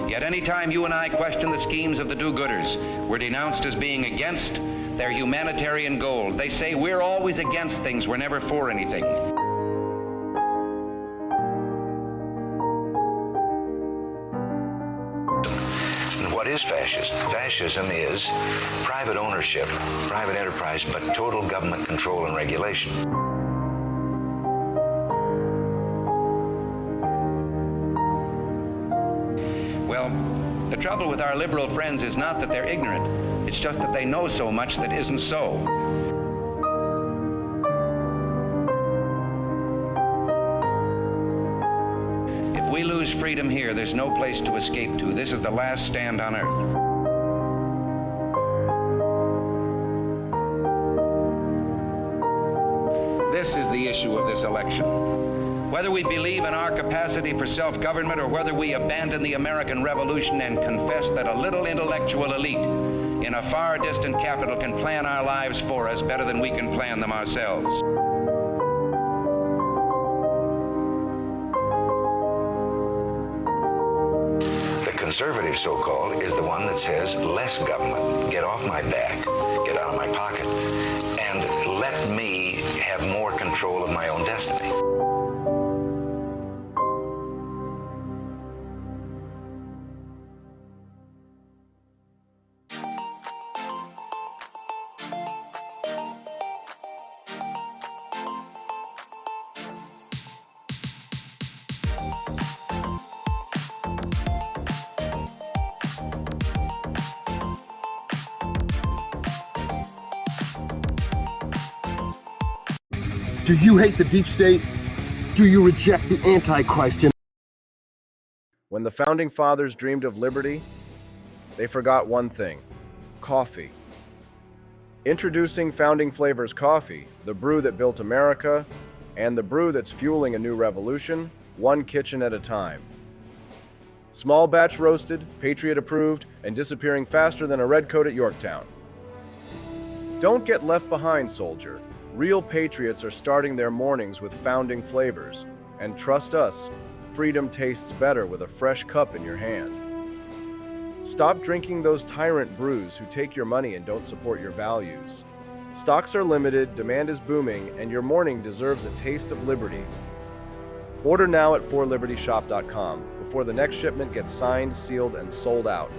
Yet any time you and I question the schemes of the do-gooders, we're denounced as being against their humanitarian goals. They say we're always against things, we're never for anything. What is fascism? Fascism is private ownership, private enterprise, but total government control and regulation. Well, the trouble with our liberal friends is not that they're ignorant. It's just that they know so much that isn't so. If we lose freedom here, there's no place to escape to. This is the last stand on earth. This is the issue of this election. Whether we believe in our capacity for self-government or whether we abandon the American Revolution and confess that a little intellectual elite in a far distant capital can plan our lives for us better than we can plan them ourselves. The conservative, so-called, is the one that says less government, get off my back, get out of my pocket, and let me have more control of my own destiny. Do you hate the deep state? Do you reject the Antichrist? When the Founding Fathers dreamed of liberty, they forgot one thing: coffee. Introducing Founding Flavors Coffee, the brew that built America, and the brew that's fueling a new revolution, one kitchen at a time. Small batch roasted, Patriot approved, and disappearing faster than a redcoat at Yorktown. Don't get left behind, soldier. Real patriots are starting their mornings with Founding Flavors. And trust us, freedom tastes better with a fresh cup in your hand. Stop drinking those tyrant brews who take your money and don't support your values. Stocks are limited, demand is booming, and your morning deserves a taste of liberty. Order now at forlibertyshop.com before the next shipment gets signed, sealed, and sold out.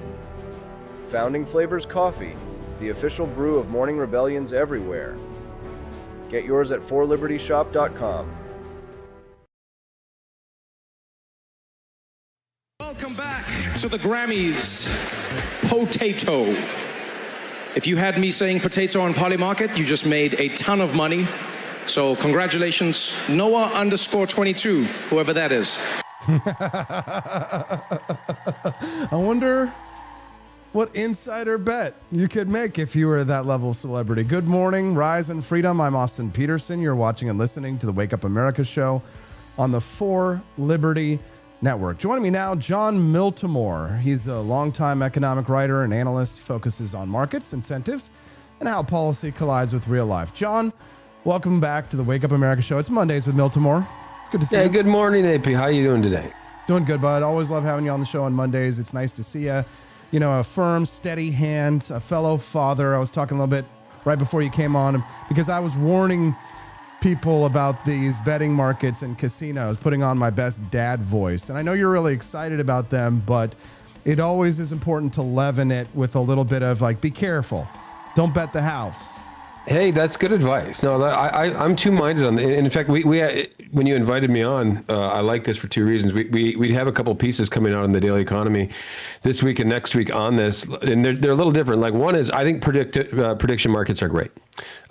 Founding Flavors Coffee, the official brew of morning rebellions everywhere. Get yours at forlibertyshop.com. Welcome back to the Grammys. Potato. If you had me saying potato on Polymarket, you just made a ton of money. So congratulations, Noah_22, whoever that is. I wonder what insider bet you could make if you were that level of celebrity. Good morning, Rise and Freedom. I'm Austin Peterson. You're watching and listening to the Wake Up America show on the For Liberty Network. Joining me now, Jon Miltimore. He's a longtime economic writer and analyst. He focuses on markets, incentives, and how policy collides with real life. Jon, welcome back to the Wake Up America show. It's Mondays with Miltimore. It's good to see you. Good morning, AP. How you doing today? Doing good, bud. Always love having you on the show on Mondays. It's nice to see you. You know, a firm, steady hand, a fellow father. I was talking a little bit right before you came on because I was warning people about these betting markets and casinos, putting on my best dad voice. And I know you're really excited about them, but it always is important to leaven it with a little bit of like, be careful. Don't bet the house. Hey, that's good advice. No, I'm two-minded on that. In fact, we when you invited me on, I like this for two reasons. We'd have a couple pieces coming out in the Daily Economy this week and next week on this, and they're a little different. Like one is, I think prediction markets are great.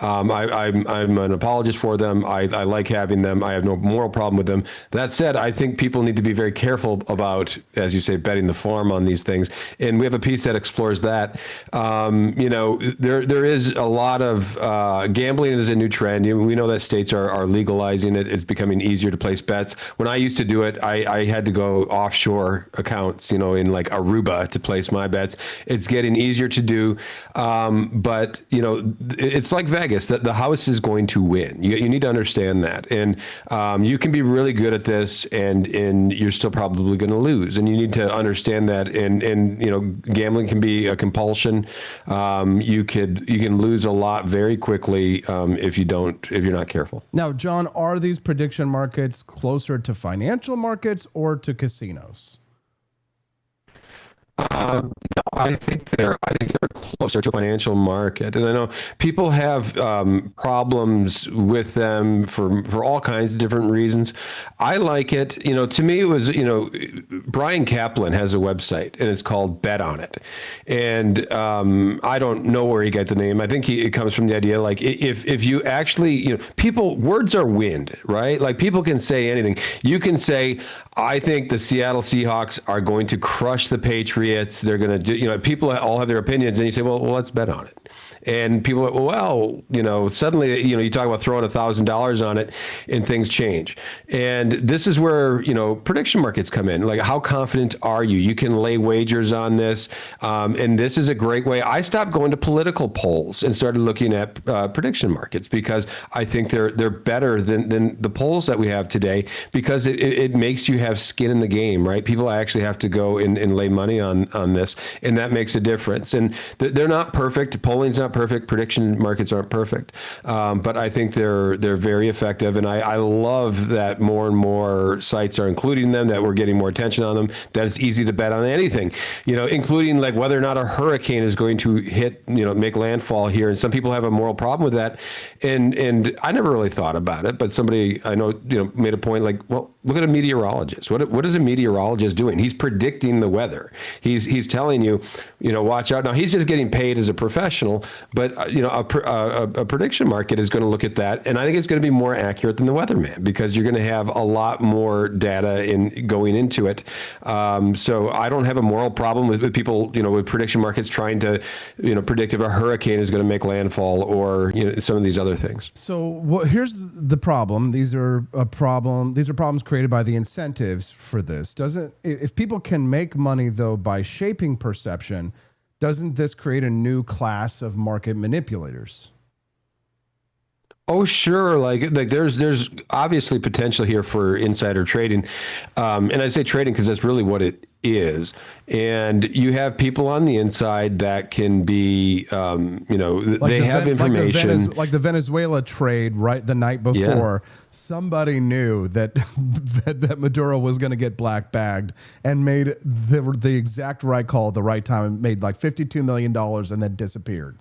I'm an apologist for them. I like having them. I have no moral problem with them. That said, I think people need to be very careful about, as you say, betting the farm on these things. And we have a piece that explores that. You know, there is a lot of gambling is a new trend. We know that states are legalizing it. It's becoming easier to place bets. When I used to do it, I had to go offshore accounts, you know, in like Aruba to place my bets. It's getting easier to do. But, you know, it's like Vegas, that the house is going to win. You need to understand that. And you can be really good at this and you're still probably going to lose. And you need to understand that. And you know, gambling can be a compulsion. You can lose a lot very quickly if you're not careful. Now, Jon, are these prediction markets closer to financial markets or to casinos? I think they're closer to a financial market, and I know people have problems with them for all kinds of different reasons. I like it. You know, to me, it was, you know, Brian Kaplan has a website, and it's called Bet On It, and I don't know where he got the name. I think it comes from the idea like if you actually, you know, words are wind, right? Like people can say anything. You can say, I think the Seattle Seahawks are going to crush the Patriots. They're going to do, you know, people all have their opinions, and you say, well, let's bet on it. And people are, well, you know, suddenly, you know, you talk about throwing $1,000 on it and things change. And this is where, you know, prediction markets come in. Like, how confident are you? You can lay wagers on this. And this is a great way. I stopped going to political polls and started looking at prediction markets because I think they're better than the polls that we have today because it makes you have skin in the game, right? People actually have to go and lay money on this, and that makes a difference. And they're not perfect. Polling's not perfect. Prediction markets aren't perfect. But I think they're very effective. And I love that more and more sites are including them, that we're getting more attention on them, that it's easy to bet on anything, you know, including like whether or not a hurricane is going to hit, you know, make landfall here. And some people have a moral problem with that. And I never really thought about it, but somebody I know, you know, made a point like, well, look at a meteorologist. What is a meteorologist doing? He's predicting the weather. He's telling you, you know, watch out. Now he's just getting paid as a professional, but you know, a prediction market is going to look at that, and I think it's going to be more accurate than the weatherman because you're going to have a lot more data going into it. So I don't have a moral problem with people, you know, with prediction markets trying to, you know, predict if a hurricane is going to make landfall or, you know, some of these other things. So here's the problem. These are problems created by the incentives for this. If people can make money though by shaping perception, doesn't this create a new class of market manipulators? Oh, sure. Like there's obviously potential here for insider trading. And I say trading because that's really what it is. And you have people on the inside that can be, they have information. Like the Venezuela trade right the night before. Yeah. Somebody knew that that Maduro was going to get black bagged and made the exact right call at the right time and made like $52 million and then disappeared.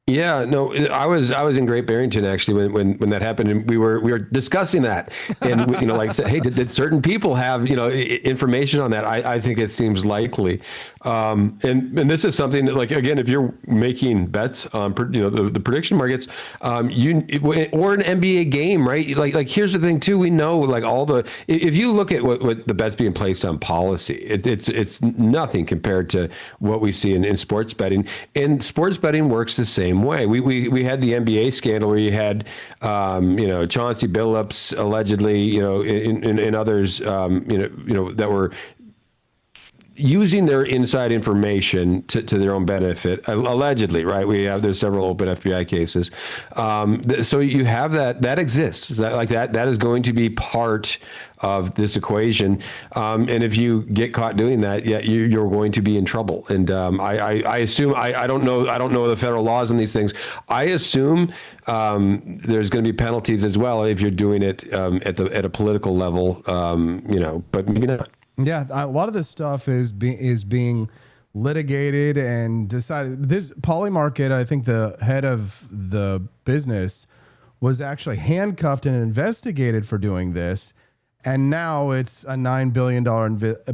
Yeah, no, I was in Great Barrington actually when that happened, and we were discussing that, and like I said, hey, did certain people have information on that? I think it seems likely, and this is something that, like, again, if you're making bets on the prediction markets, or an NBA game, right? Like here's the thing too, we know like if you look at what the bets being placed on policy, it's nothing compared to what we see in sports betting, and sports betting works the same way. We had the NBA scandal where you had Chauncey Billups allegedly and others that were using their inside information to their own benefit, allegedly, right? There's several open FBI cases. So you have that exists. That is going to be part of this equation. And if you get caught doing that, you're going to be in trouble. And I assume, I don't know the federal laws on these things. I assume there's going to be penalties as well if you're doing it at a political level, but maybe not. Yeah, a lot of this stuff is being litigated and decided. This Polymarket, I think the head of the business was actually handcuffed and investigated for doing this. And now it's a $9 billion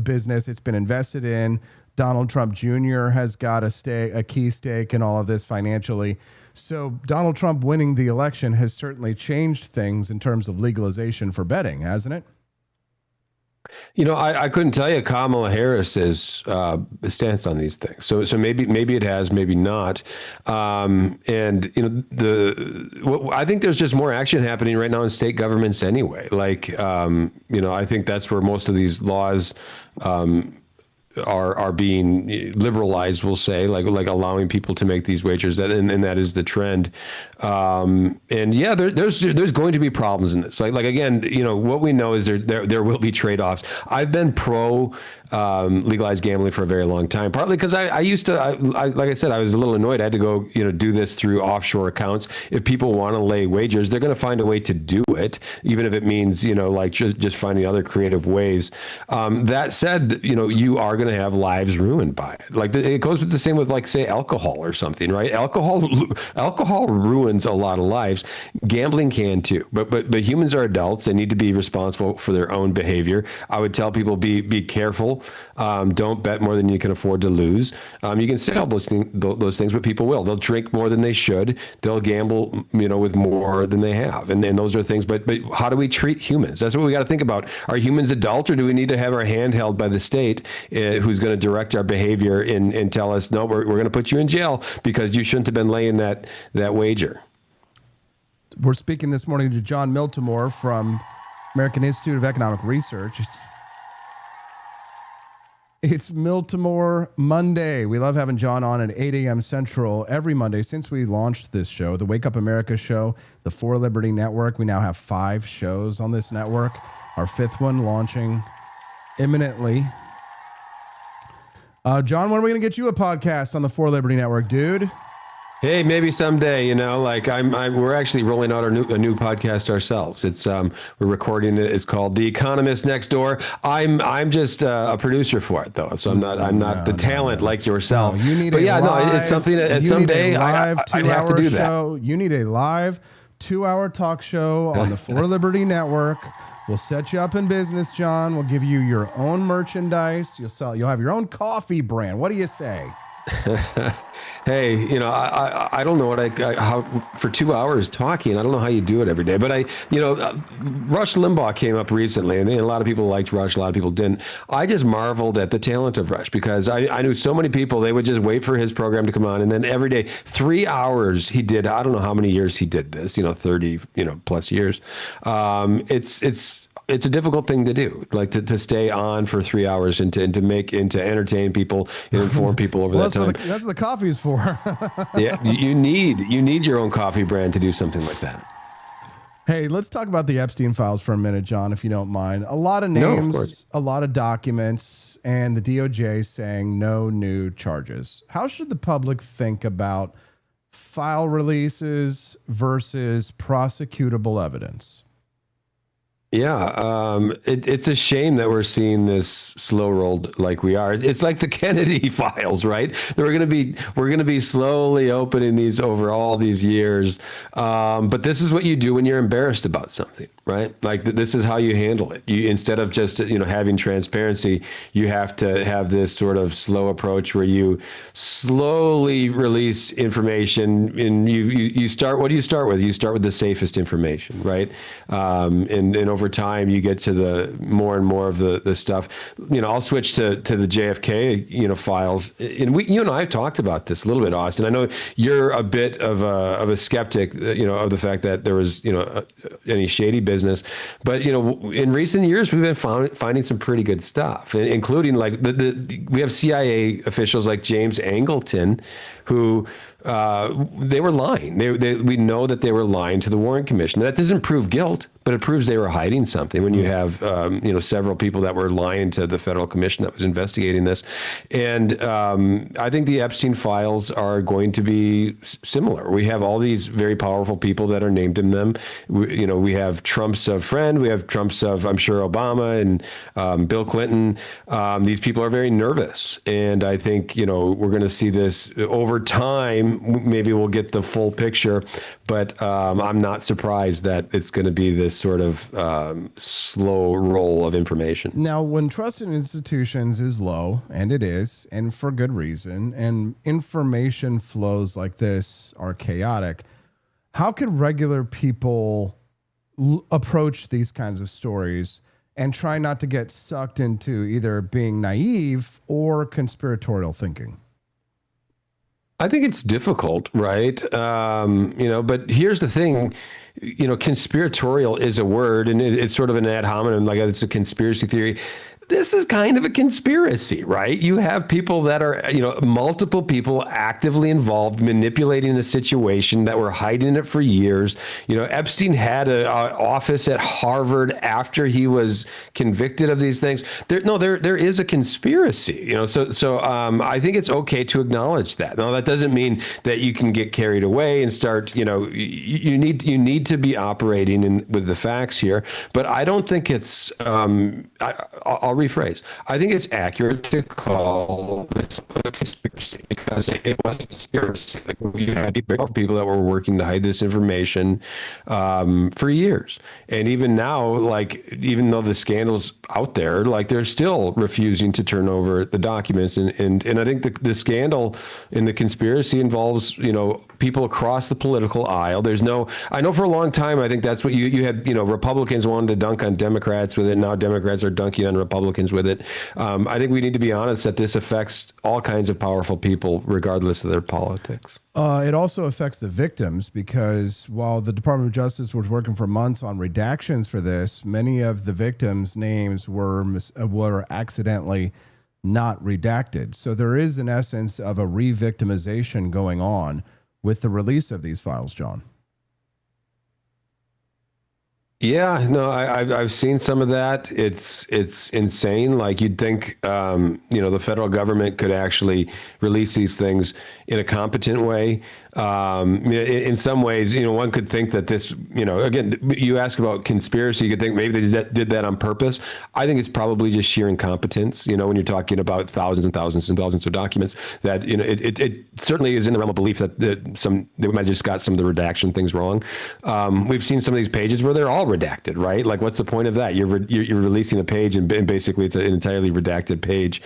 business. It's been invested in. Donald Trump Jr. has got a key stake in all of this financially. So Donald Trump winning the election has certainly changed things in terms of legalization for betting, hasn't it? I couldn't tell you Kamala Harris's stance on these things. So maybe it has, maybe not. I think there's just more action happening right now in state governments anyway. I think that's where most of these laws are being liberalized, we'll say, like allowing people to make these wagers, and that is the trend. There's going to be problems in this. Like again, what we know is there will be trade-offs. I've been pro legalized gambling for a very long time, partly because I used to, like I said, I was a little annoyed. I had to go, do this through offshore accounts. If people want to lay wagers, they're going to find a way to do it, even if it means, just finding other creative ways. That said, you are going to have lives ruined by it. Like it goes with the same with, like, say, alcohol or something, right? Alcohol ruins a lot of lives. Gambling can too, but humans are adults. They need to be responsible for their own behavior. I would tell people, be careful. Don't bet more than you can afford to lose. You can say all those things, but people will. They'll drink more than they should. They'll gamble, with more than they have. And those are things, but how do we treat humans? That's what we got to think about. Are humans adult, or do we need to have our hand held by the state who's going to direct our behavior and tell us, no, we're going to put you in jail because you shouldn't have been laying that wager? We're speaking this morning to Jon Miltimore from American Institute of Economic Research. It's Miltimore Monday. We love having John on at 8 a.m. Central every Monday since we launched this show, the Wake Up America show, the For Liberty Network. We now have 5 shows on this network. Our 5th one launching imminently. John, when are we going to get you a podcast on the For Liberty Network, dude? Hey, maybe someday, we're actually rolling out a new podcast ourselves. It's we're recording it. It's called The Economist Next Door. I'm just a producer for it though, so I'm not the talent like yourself. No, you need it's something that someday I'd have to do that. You need a live 2-hour talk show on the For Liberty Network. We'll set you up in business, John. We'll give you your own merchandise. You'll have your own coffee brand. What do you say? Hey, I don't know how for 2 hours talking. I don't know how you do it every day, but Rush Limbaugh came up recently, and a lot of people liked Rush, a lot of people didn't. I just marveled at the talent of Rush because I knew so many people, they would just wait for his program to come on, and then every day, 3 hours he did. I don't know how many years he did this, 30, plus years. It's it's a difficult thing to do, like to stay on for 3 hours and to entertain people and inform people over that time. That's what the coffee is for. Yeah, you need your own coffee brand to do something like that. Hey, let's talk about the Epstein files for a minute, John, if you don't mind. A lot of names, a lot of documents, and the DOJ saying no new charges. How should the public think about file releases versus prosecutable evidence? Yeah, it's a shame that we're seeing this slow rolled like we are. It's like the Kennedy files, right? We're gonna be slowly opening these over all these years. But this is what you do when you're embarrassed about something, right? Like this is how you handle it. You, instead of just having transparency, you have to have this sort of slow approach where you slowly release information. And you start. What do you start with? You start with the safest information, right? And over time, you get to the more and more of the stuff. I'll switch to the JFK files, and you and I have talked about this a little bit, Austin. I know you're a bit of a skeptic, of the fact that there was any shady business, but in recent years we've been finding some pretty good stuff, including like we have CIA officials like James Angleton, who they were lying. We know that they were lying to the Warren Commission. That doesn't prove guilt, but it proves they were hiding something. When you have several people that were lying to the federal commission that was investigating this, and I think the Epstein files are going to be similar. We have all these very powerful people that are named in them. We have Trump's friend. We have Trump's I'm sure Obama and Bill Clinton. These people are very nervous, and I think we're going to see this over time. Maybe we'll get the full picture, but I'm not surprised that it's going to be this sort of slow roll of information. Now, when trust in institutions is low, and it is, and for good reason, and information flows like this are chaotic, how could regular people approach these kinds of stories and try not to get sucked into either being naive or conspiratorial thinking? I think it's difficult, right? But here's the thing, conspiratorial is a word, and it's sort of an ad hominem, like it's a conspiracy theory. This is kind of a conspiracy, right? You have people that are, multiple people actively involved, manipulating the situation, that were hiding it for years. Epstein had an office at Harvard after he was convicted of these things. There is a conspiracy, So I think it's okay to acknowledge that. Now, that doesn't mean that you can get carried away and start, you need to be operating with the facts here. But I don't think it's, I'll rephrase. I think it's accurate to call this a conspiracy, because it was a conspiracy. Like, you had people that were working to hide this information for years, and even now, even though the scandal's out there, they're still refusing to turn over the documents. And I think the scandal and the conspiracy involves people across the political aisle. I know for a long time, I think that's what you had. Republicans wanted to dunk on Democrats with it. Now Democrats are dunking on Republicans with it. I think we need to be honest that this affects all kinds of powerful people, regardless of their politics. It also affects the victims, because while the Department of Justice was working for months on redactions for this, many of the victims' names were accidentally not redacted. So there is an essence of a re-victimization going on with the release of these files, John. Yeah, no, I've seen some of that. It's insane. Like, you'd think, the federal government could actually release these things in a competent way. In some ways, one could think that this, again, you ask about conspiracy, you could think maybe they did that on purpose. I think it's probably just sheer incompetence. When you're talking about thousands and thousands and thousands of documents, that it certainly is in the realm of belief that they might have just got some of the redaction things wrong. We've seen some of these pages where they're all redacted, right? Like, what's the point of that? You're releasing a page and basically it's an entirely redacted page.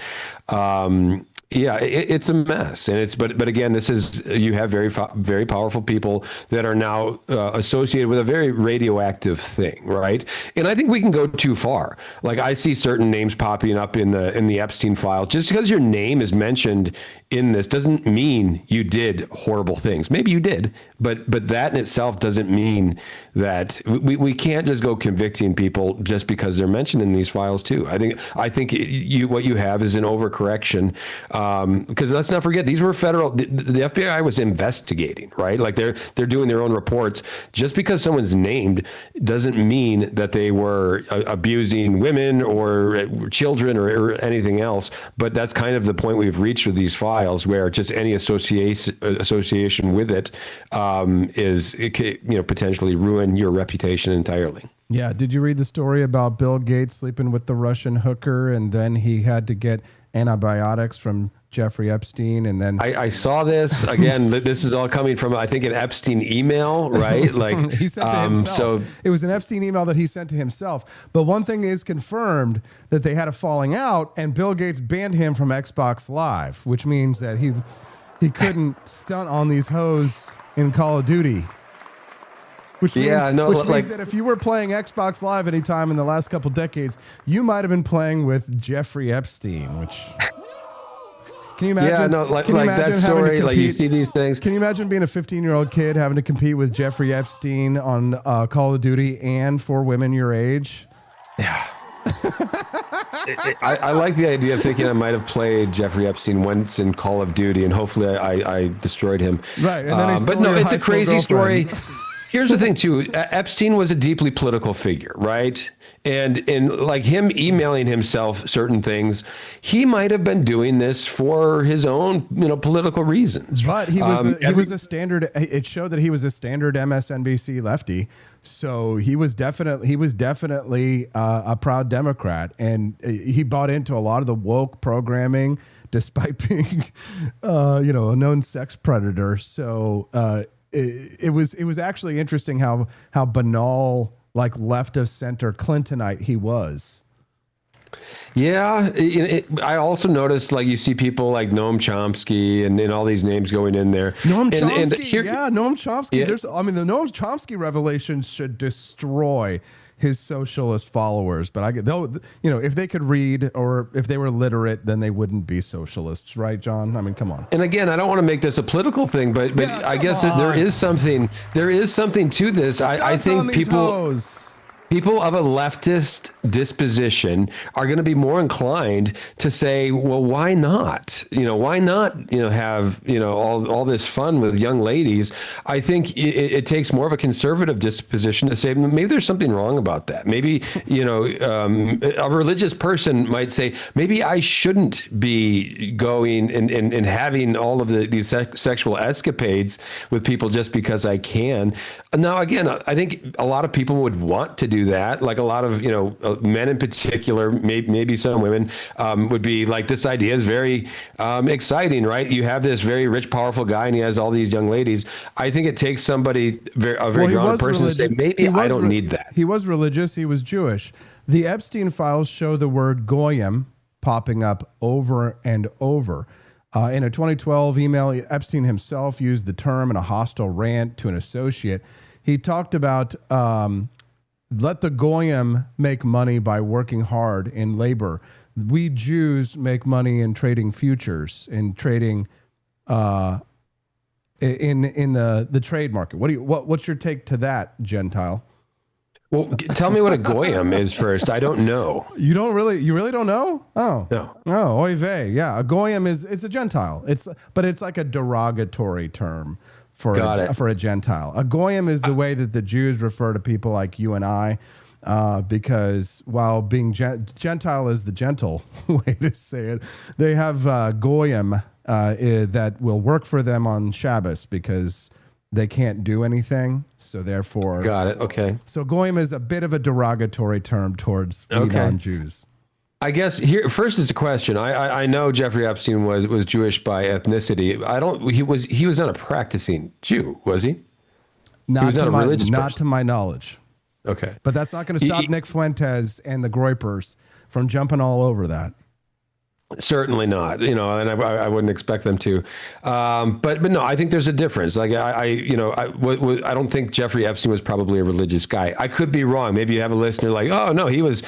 Yeah, it's a mess, and but again, this is you have very powerful people that are now associated with a very radioactive thing, right? And I think we can go too far. Like I see certain names popping up in the Epstein files. Just because your name is mentioned in this doesn't mean you did horrible things. Maybe you did, but that in itself doesn't mean that we can't just go convicting people just because they're mentioned in these files too. I think what you have is an overcorrection. Because let's not forget, these were federal. The FBI was investigating, right? Like they're doing their own reports. Just because someone's named doesn't mean that they were abusing women or children or anything else. But that's kind of the point we've reached with these files, where just any association with it could, potentially ruin your reputation entirely. Yeah. Did you read the story about Bill Gates sleeping with the Russian hooker, and then he had to get antibiotics from Jeffrey Epstein? And then I saw this again. This is all coming from, I think, an Epstein email, right? Like he sent to himself. So it was an Epstein email that he sent to himself. But one thing is confirmed, that they had a falling out, and Bill Gates banned him from Xbox Live, which means that he couldn't stunt on these hoes in Call of Duty. Which means that if you were playing Xbox Live anytime in the last couple decades, you might have been playing with Jeffrey Epstein, which... Can you imagine? Yeah, no, like that story, like you see these things. Can you imagine being a 15-year-old kid having to compete with Jeffrey Epstein on Call of Duty and for women your age? Yeah. I like the idea of thinking I might have played Jeffrey Epstein once in Call of Duty, and hopefully I destroyed him. Right, and then but no, it's a crazy story. Here's the thing, too. Epstein was a deeply political figure, right? And like him emailing himself certain things, he might have been doing this for his own, political reasons. But he was a standard. It showed that he was a standard MSNBC lefty. So he was definitely a proud Democrat, and he bought into a lot of the woke programming, despite being, a known sex predator. So it was actually interesting how banal, like left of center Clintonite he was. Yeah, I also noticed, like, you see people like Noam Chomsky and all these names going in there. Noam Chomsky. Yeah. The Noam Chomsky revelations should destroy his socialist followers. But if they could read, or if they were literate, then they wouldn't be socialists, right, John? I mean, come on. And again, I don't want to make this a political thing, but I guess there is something to this. I think people of a leftist disposition are going to be more inclined to say, well, why not? Why not, have, all this fun with young ladies? I think it takes more of a conservative disposition to say, maybe there's something wrong about that. Maybe, a religious person might say, maybe I shouldn't be going and having all of these sexual escapades with people just because I can. Now, again, I think a lot of people would want to do that. Like a lot of, men in particular, maybe some women would be like, this idea is very exciting, right? You have this very rich, powerful guy, and he has all these young ladies. I think it takes a very grounded person to say, maybe I don't need that. He was religious. He was Jewish. The Epstein files show the word goyim popping up over and over. In a 2012 email, Epstein himself used the term in a hostile rant to an associate. He talked about let the goyim make money by working hard in labor. We Jews make money in trading futures, in trading in the trade market. What's your take to that, Gentile? Well, tell me what a goyim is first. I don't know. You really don't know? Oh. No. Oh, oy vey. Yeah, a goyim it's a Gentile. But it's like a derogatory term for a Gentile. A goyim is the way that the Jews refer to people like you and I, because while being Gentile is the gentle way to say it, they have goyim that will work for them on Shabbos because they can't do anything. So therefore... Got it. Okay. So goyim is a bit of a derogatory term towards non-Jews. I guess here first is a question. I know Jeffrey Epstein was Jewish by ethnicity. He was not a practicing Jew, was he? Not to my knowledge. Okay. But that's not going to stop Nick Fuentes and the Groypers from jumping all over that. Certainly not, and I wouldn't expect them to. But no, I think there's a difference. Like I don't think Jeffrey Epstein was probably a religious guy. I could be wrong. Maybe you have a listener like, oh no, he was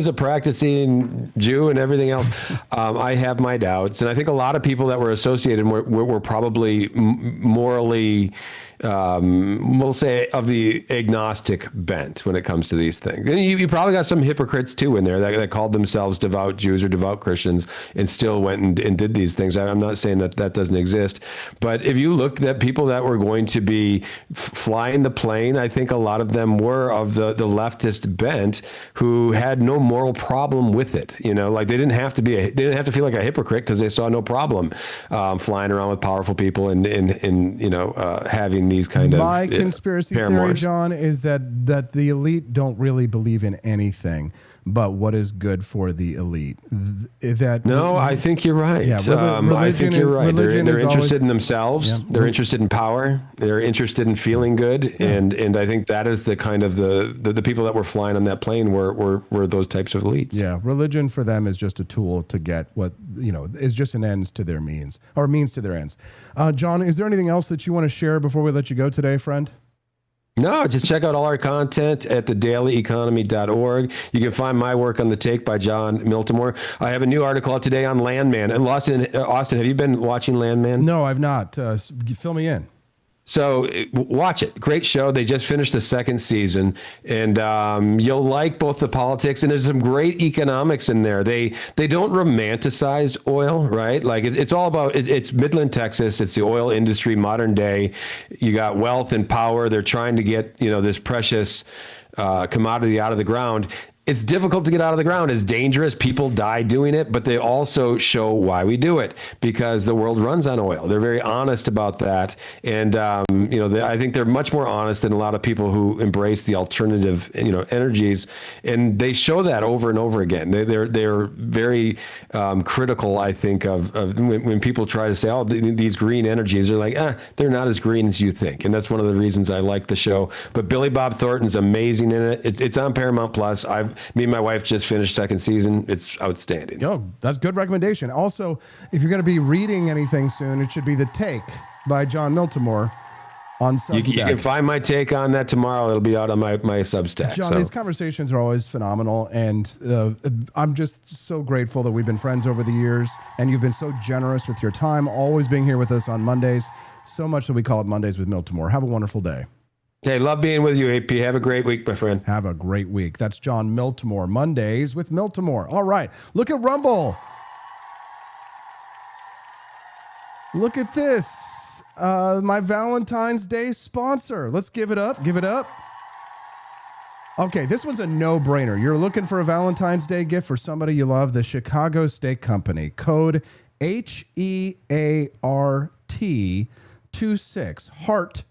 a practicing Jew and everything else. I have my doubts, and I think a lot of people that were associated were probably morally, we'll say, of the agnostic bent when it comes to these things. And you probably got some hypocrites too in there that called themselves devout Jews or devout Christians and still went and did these things. I'm not saying that doesn't exist, but if you looked at people that were going to be flying the plane, I think a lot of them were of the leftist bent who had no moral problem with it. Like they didn't have to feel like a hypocrite because they saw no problem flying around with powerful people and having these kind of my conspiracy theory, John, is that the elite don't really believe in anything but what is good for the elite. I think you're right. Yeah, I think you're right. They're interested in themselves. Yeah. They're interested in power. They're interested in feeling good. Yeah. And I think that is the kind of the people that were flying on that plane were those types of elites. Yeah, religion for them is just a tool to get what is just an ends to their means, or means to their ends. John, is there anything else that you want to share before we let you go today, friend? No, just check out all our content at thedailyeconomy.org. You can find my work on The Take by Jon Miltimore. I have a new article out today on Landman. And Austin, have you been watching Landman? No, I've not. Fill me in. So watch it. Great show. They just finished the second season, and you'll like both the politics, and there's some great economics in there. They don't romanticize oil, right? Like it's all about it's Midland, Texas. It's the oil industry, modern day. You got wealth and power. They're trying to get this precious commodity out of the ground. It's difficult to get out of the ground. It's dangerous. People die doing it, but they also show why we do it, because the world runs on oil. They're very honest about that. And, I think they're much more honest than a lot of people who embrace the alternative, energies. And they show that over and over again. They're very critical, I think, of when people try to say, oh, these green energies, they're like, they're not as green as you think. And that's one of the reasons I like the show. But Billy Bob Thornton's amazing in it. It's on Paramount Plus. Me and my wife just finished second season. It's outstanding. Oh, that's good recommendation. Also, if you're going to be reading anything soon, it should be The Take by Jon Miltimore on Substack. You can find my take on that tomorrow. It'll be out on my Substack. John, these conversations are always phenomenal, and I'm just so grateful that we've been friends over the years, and you've been so generous with your time, always being here with us on Mondays, so much that we call it Mondays with Miltimore. Have a wonderful day. Hey, love being with you, AP. Have a great week, my friend. Have a great week. That's Jon Miltimore. Mondays with Miltimore. All right. Look at Rumble. Look at this. My Valentine's Day sponsor. Let's give it up. Give it up. Okay, this one's a no-brainer. You're looking for a Valentine's Day gift for somebody you love. The Chicago Steak Company. Code HEART26. Heart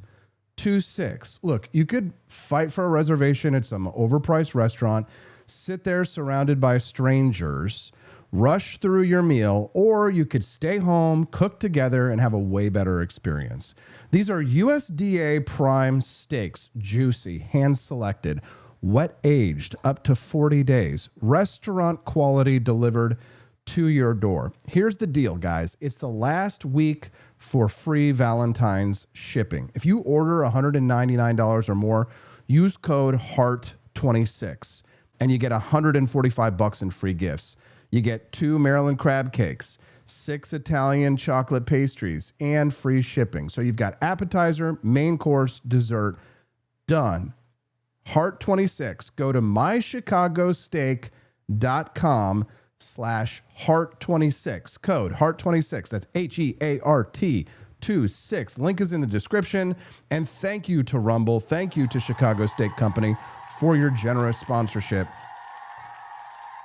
26. Look, you could fight for a reservation at some overpriced restaurant, sit there surrounded by strangers, rush through your meal, or you could stay home, cook together, and have a way better experience. These are USDA prime steaks, juicy, hand-selected, wet-aged, up to 40 days, restaurant quality delivered to your door. Here's the deal, guys. It's the last week for free Valentine's shipping. If you order $199 or more, use code HEART26 and you get $145 in free gifts. You get 2 Maryland crab cakes, 6 Italian chocolate pastries, and free shipping. So you've got appetizer, main course, dessert, done. HEART26. Go to mychicagosteak.com/heart26. Code heart26. That's HEART26. Link is in the description. And thank you to Rumble. Thank you to Chicago Steak Company for your generous sponsorship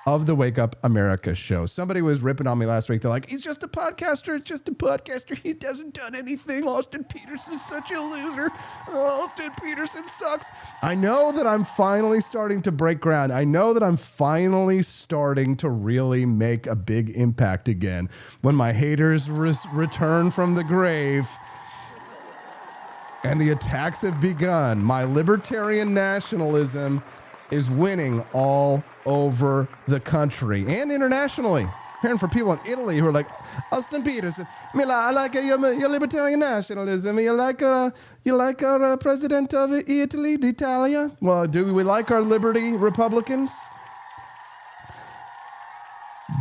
of the Wake Up America show. Somebody was ripping on me last week. They're like, he's just a podcaster. It's just a podcaster. He doesn't done anything. Austin Peterson's such a loser. Austin Peterson sucks. I know that I'm finally starting to break ground. I know that I'm finally starting to really make a big impact again. When my haters return from the grave and the attacks have begun, my libertarian nationalism is winning all over the country and internationally. hearing from people in Italy who are like, Austin Peterson, I like your libertarian nationalism. You like our president of Italy, d'Italia? Well, do we like our liberty Republicans?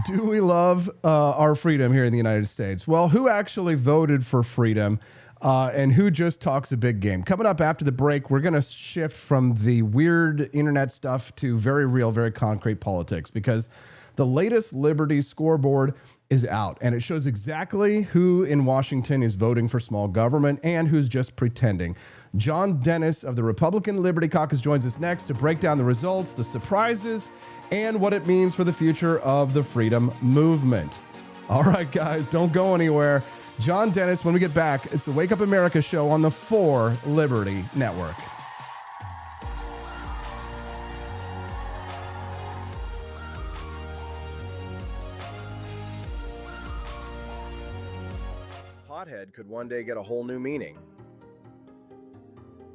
Do we love our freedom here in the United States? Well, who actually voted for freedom and who just talks a big game? Coming up after the break, we're going to shift from the weird internet stuff to very real, very concrete politics, because the latest Liberty Scoreboard is out, and it shows exactly who in Washington is voting for small government and who's just pretending. John Dennis of the Republican Liberty Caucus joins us next to break down the results, the surprises, and what it means for the future of the freedom movement. All right, guys, don't go anywhere. John Dennis, when we get back, it's the Wake Up America show on the 4 Liberty Network. Pothead could one day get a whole new meaning.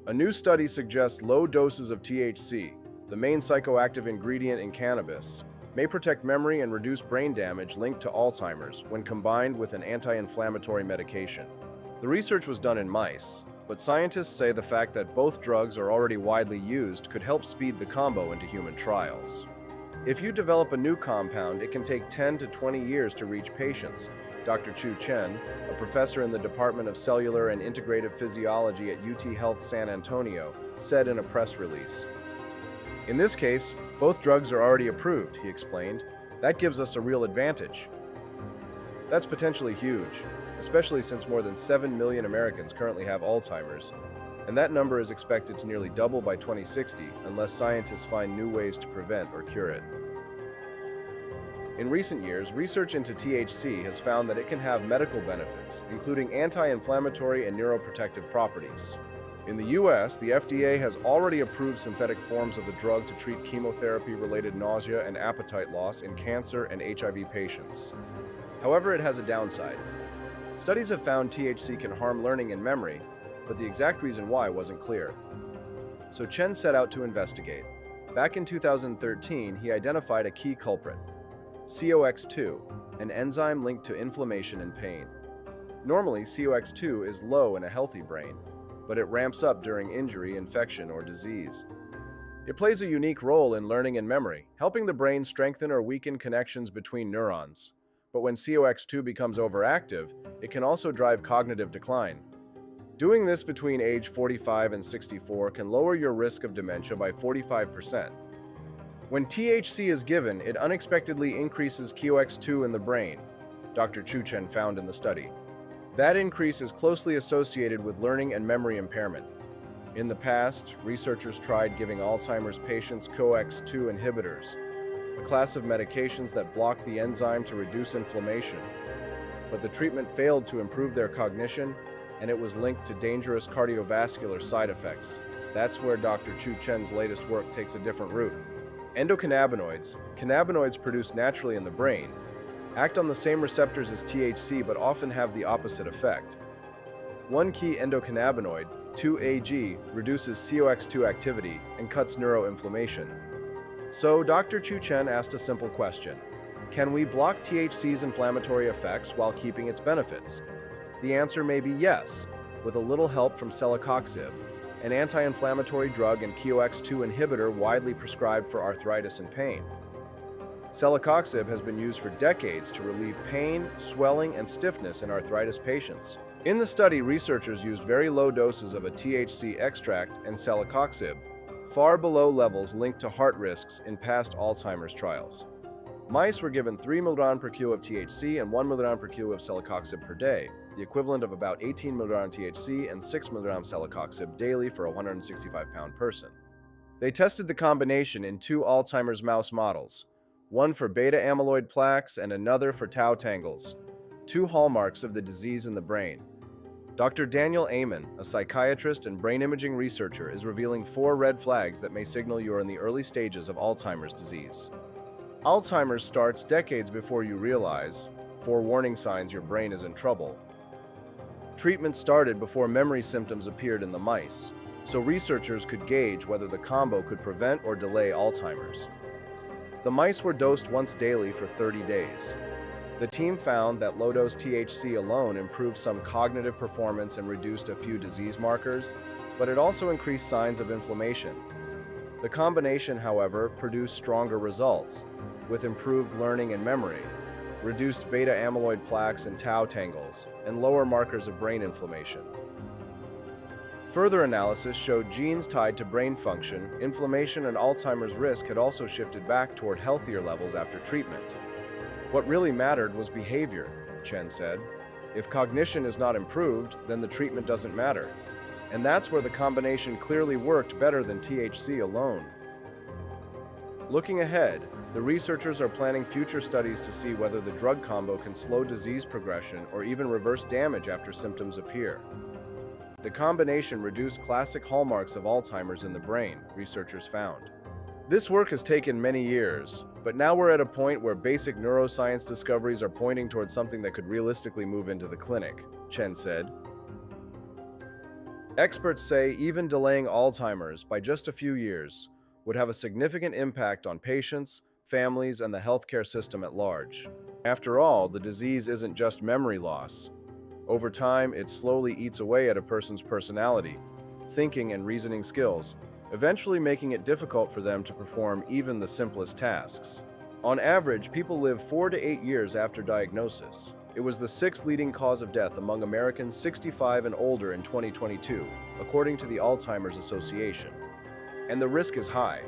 A new study suggests low doses of THC, the main psychoactive ingredient in cannabis, may protect memory and reduce brain damage linked to Alzheimer's when combined with an anti-inflammatory medication. The research was done in mice, but scientists say the fact that both drugs are already widely used could help speed the combo into human trials. If you develop a new compound, it can take 10 to 20 years to reach patients, Dr. Chu Chen, a professor in the Department of Cellular and Integrative Physiology at UT Health San Antonio, said in a press release. In this case, both drugs are already approved, he explained. That gives us a real advantage. That's potentially huge, especially since more than 7 million Americans currently have Alzheimer's, and that number is expected to nearly double by 2060 unless scientists find new ways to prevent or cure it. In recent years, research into THC has found that it can have medical benefits, including anti-inflammatory and neuroprotective properties. In the US, the FDA has already approved synthetic forms of the drug to treat chemotherapy-related nausea and appetite loss in cancer and HIV patients. However, it has a downside. Studies have found THC can harm learning and memory, but the exact reason why wasn't clear. So Chen set out to investigate. Back in 2013, he identified a key culprit, COX-2, an enzyme linked to inflammation and pain. Normally, COX-2 is low in a healthy brain, but it ramps up during injury, infection, or disease. It plays a unique role in learning and memory, helping the brain strengthen or weaken connections between neurons. But when COX-2 becomes overactive, it can also drive cognitive decline. Doing this between age 45 and 64 can lower your risk of dementia by 45%. When THC is given, it unexpectedly increases COX-2 in the brain, Dr. Chu Chen found in the study. That increase is closely associated with learning and memory impairment. In the past, researchers tried giving Alzheimer's patients COX-2 inhibitors, a class of medications that block the enzyme to reduce inflammation. But the treatment failed to improve their cognition, and it was linked to dangerous cardiovascular side effects. That's where Dr. Chu Chen's latest work takes a different route. Endocannabinoids, cannabinoids produced naturally in the brain, act on the same receptors as THC but often have the opposite effect. One key endocannabinoid, 2-AG, reduces COX-2 activity and cuts neuroinflammation. So Dr. Chu Chen asked a simple question. Can we block THC's inflammatory effects while keeping its benefits? The answer may be yes, with a little help from celecoxib, an anti-inflammatory drug and COX-2 inhibitor widely prescribed for arthritis and pain. Celecoxib has been used for decades to relieve pain, swelling, and stiffness in arthritis patients. In the study, researchers used very low doses of a THC extract and celecoxib, far below levels linked to heart risks in past Alzheimer's trials. Mice were given 3 mg per kilo of THC and 1 mg per kilo of celecoxib per day, the equivalent of about 18 mg THC and 6 mg celecoxib daily for a 165-pound person. They tested the combination in 2 Alzheimer's mouse models, one for beta amyloid plaques and another for tau tangles, 2 hallmarks of the disease in the brain. Dr. Daniel Amen, a psychiatrist and brain imaging researcher, is revealing 4 red flags that may signal you are in the early stages of Alzheimer's disease. Alzheimer's starts decades before you realize, 4 warning signs your brain is in trouble. Treatment started before memory symptoms appeared in the mice, so researchers could gauge whether the combo could prevent or delay Alzheimer's. The mice were dosed once daily for 30 days. The team found that low-dose THC alone improved some cognitive performance and reduced a few disease markers, but it also increased signs of inflammation. The combination, however, produced stronger results, with improved learning and memory, reduced beta-amyloid plaques and tau tangles, and lower markers of brain inflammation. Further analysis showed genes tied to brain function, inflammation, and Alzheimer's risk had also shifted back toward healthier levels after treatment. What really mattered was behavior, Chen said. If cognition is not improved, then the treatment doesn't matter. And that's where the combination clearly worked better than THC alone. Looking ahead, the researchers are planning future studies to see whether the drug combo can slow disease progression or even reverse damage after symptoms appear. The combination reduced classic hallmarks of Alzheimer's in the brain, researchers found. This work has taken many years, but now we're at a point where basic neuroscience discoveries are pointing towards something that could realistically move into the clinic, Chen said. Experts say even delaying Alzheimer's by just a few years would have a significant impact on patients, families, and the healthcare system at large. After all, the disease isn't just memory loss. Over time, it slowly eats away at a person's personality, thinking, and reasoning skills, eventually making it difficult for them to perform even the simplest tasks. On average, people live 4 to 8 years after diagnosis. It was the 6th leading cause of death among Americans 65 and older in 2022, according to the Alzheimer's Association. And the risk is high.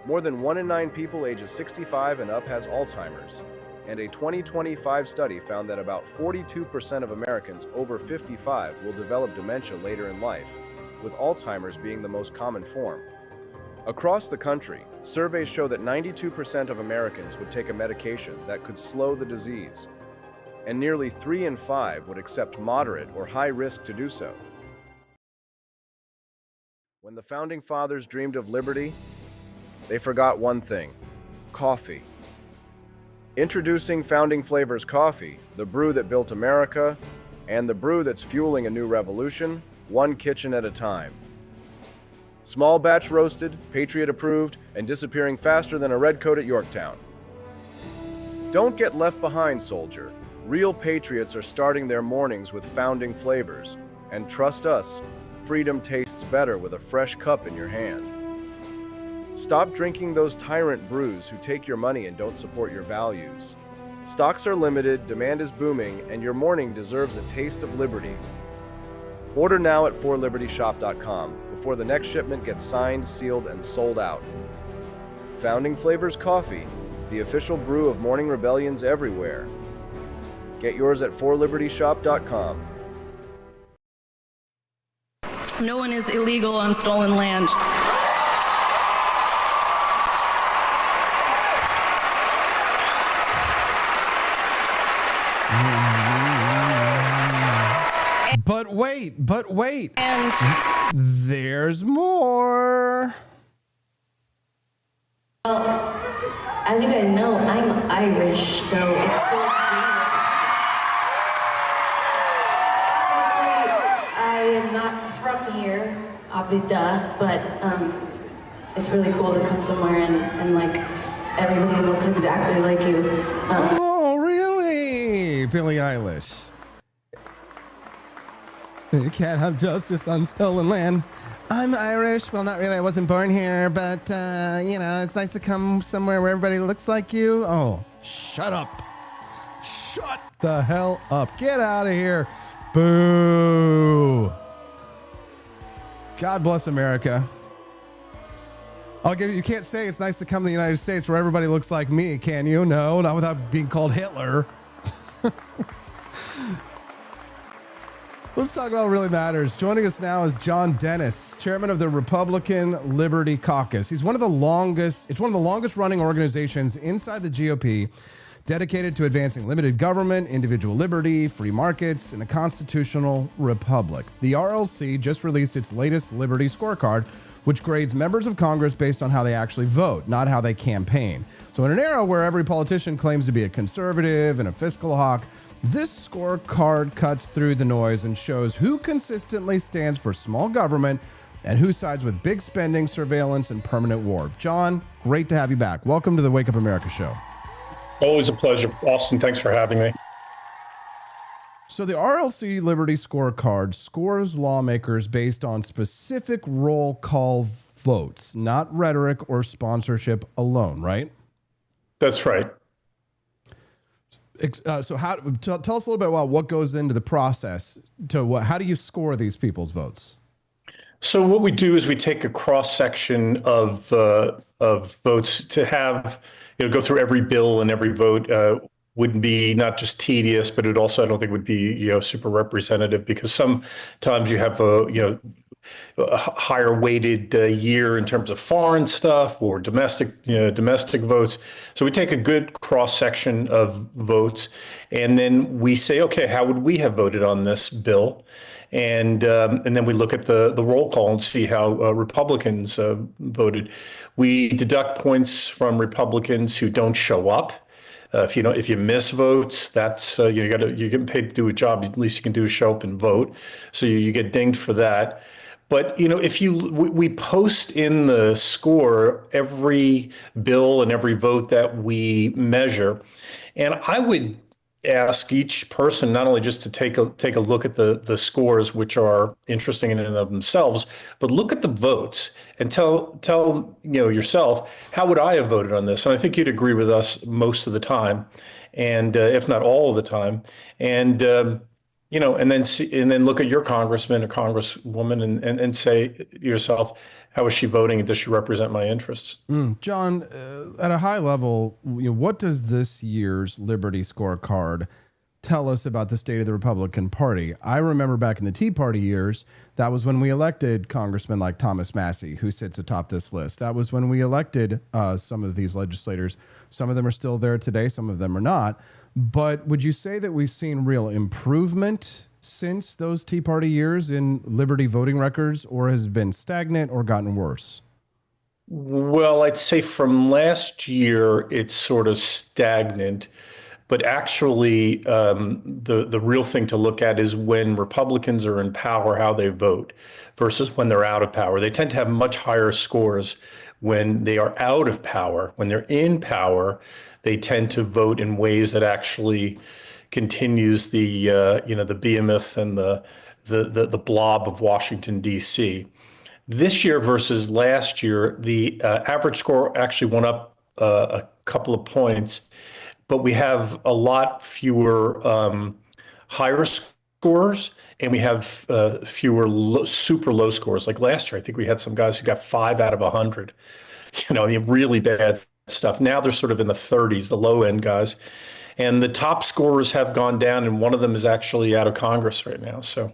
More than 1 in 9 people ages 65 and up has Alzheimer's, and a 2025 study found that about 42% of Americans over 55 will develop dementia later in life, with Alzheimer's being the most common form. Across the country, surveys show that 92% of Americans would take a medication that could slow the disease, and nearly 3 in 5 would accept moderate or high risk to do so. When the Founding Fathers dreamed of liberty, they forgot one thing: coffee. Introducing Founding Flavors Coffee, the brew that built America, and the brew that's fueling a new revolution, one kitchen at a time. Small batch roasted, Patriot approved, and disappearing faster than a red coat at Yorktown. Don't get left behind, soldier. Real patriots are starting their mornings with Founding Flavors, and trust us, freedom tastes better with a fresh cup in your hand. Stop drinking those tyrant brews who take your money and don't support your values. Stocks are limited, demand is booming, and your morning deserves a taste of liberty. Order now at forlibertyshop.com before the next shipment gets signed, sealed, and sold out. Founding Flavors Coffee, the official brew of morning rebellions everywhere. Get yours at forlibertyshop.com. No one is illegal on stolen land. But wait. And there's more. Well, as you guys know, I'm Irish, so it's cool to be here. Obviously, I am not from here, but it's really cool to come somewhere and like everybody looks exactly like you. Oh, really? Billie Eilish. You can't have justice on stolen land. I'm Irish. Well, not really. I wasn't born here, but, it's nice to come somewhere where everybody looks like you. Oh, shut up. Shut the hell up. Get out of here. Boo. God bless America. You can't say it's nice to come to the United States where everybody looks like me, can you? No, not without being called Hitler. Let's talk about what really matters. Joining us now is John Dennis, chairman of the Republican Liberty Caucus. It's one of the longest running organizations inside the GOP, dedicated to advancing limited government, individual liberty, free markets, and a constitutional republic. The RLC just released its latest Liberty Scorecard, which grades members of Congress based on how they actually vote, not how they campaign. So in an era where every politician claims to be a conservative and a fiscal hawk, this scorecard cuts through the noise and shows who consistently stands for small government and who sides with big spending, surveillance, and permanent war. John, great to have you back. Welcome to the Wake Up America show. Always a pleasure. Austin, thanks for having me. So the RLC Liberty Scorecard scores lawmakers based on specific roll call votes, not rhetoric or sponsorship alone, right? That's right. So tell us a little bit about what goes into the process how do you score these people's votes? So what we do is we take a cross section of votes to have, go through every bill, and every vote would be not just tedious, but it also, I don't think, would be, super representative, because sometimes you have a higher weighted year in terms of foreign stuff or domestic votes. So we take a good cross section of votes, and then we say, okay, how would we have voted on this bill? And then we look at the roll call and see how Republicans voted. We deduct points from Republicans who don't show up. If you miss votes, that's you're getting paid to do a job. At least you can do is show up and vote. So you get dinged for that. But we post in the score every bill and every vote that we measure, and I would ask each person not only just to take a look at the scores, which are interesting in and of themselves, but look at the votes and tell yourself, how would I have voted on this? And I think you'd agree with us most of the time, and if not all of the time, and and then look at your congressman or congresswoman and say to yourself, how is she voting, and does she represent my interests? John, at a high level, what does this year's Liberty Scorecard tell us about the state of the Republican Party? I remember back in the Tea Party years, that was when we elected congressmen like Thomas Massey, who sits atop this list. That was when we elected some of these legislators. Some of them are still there today, some of them are not. But would you say that we've seen real improvement since those Tea Party years in Liberty voting records, or has it been stagnant or gotten worse? Well, I'd say from last year, it's sort of stagnant. But actually, the real thing to look at is when Republicans are in power, how they vote versus when they're out of power. They tend to have much higher scores when they are out of power. When they're in power, they tend to vote in ways that actually continues the the behemoth and the blob of Washington, D.C. This year versus last year, the average score actually went up a couple of points, but we have a lot fewer higher scores, and we have fewer super low scores. Like last year, I think we had some guys who got 5 out of 100. Really bad stuff. Now they're sort of in the 30s, the low end guys. And the top scorers have gone down, and one of them is actually out of Congress right now. So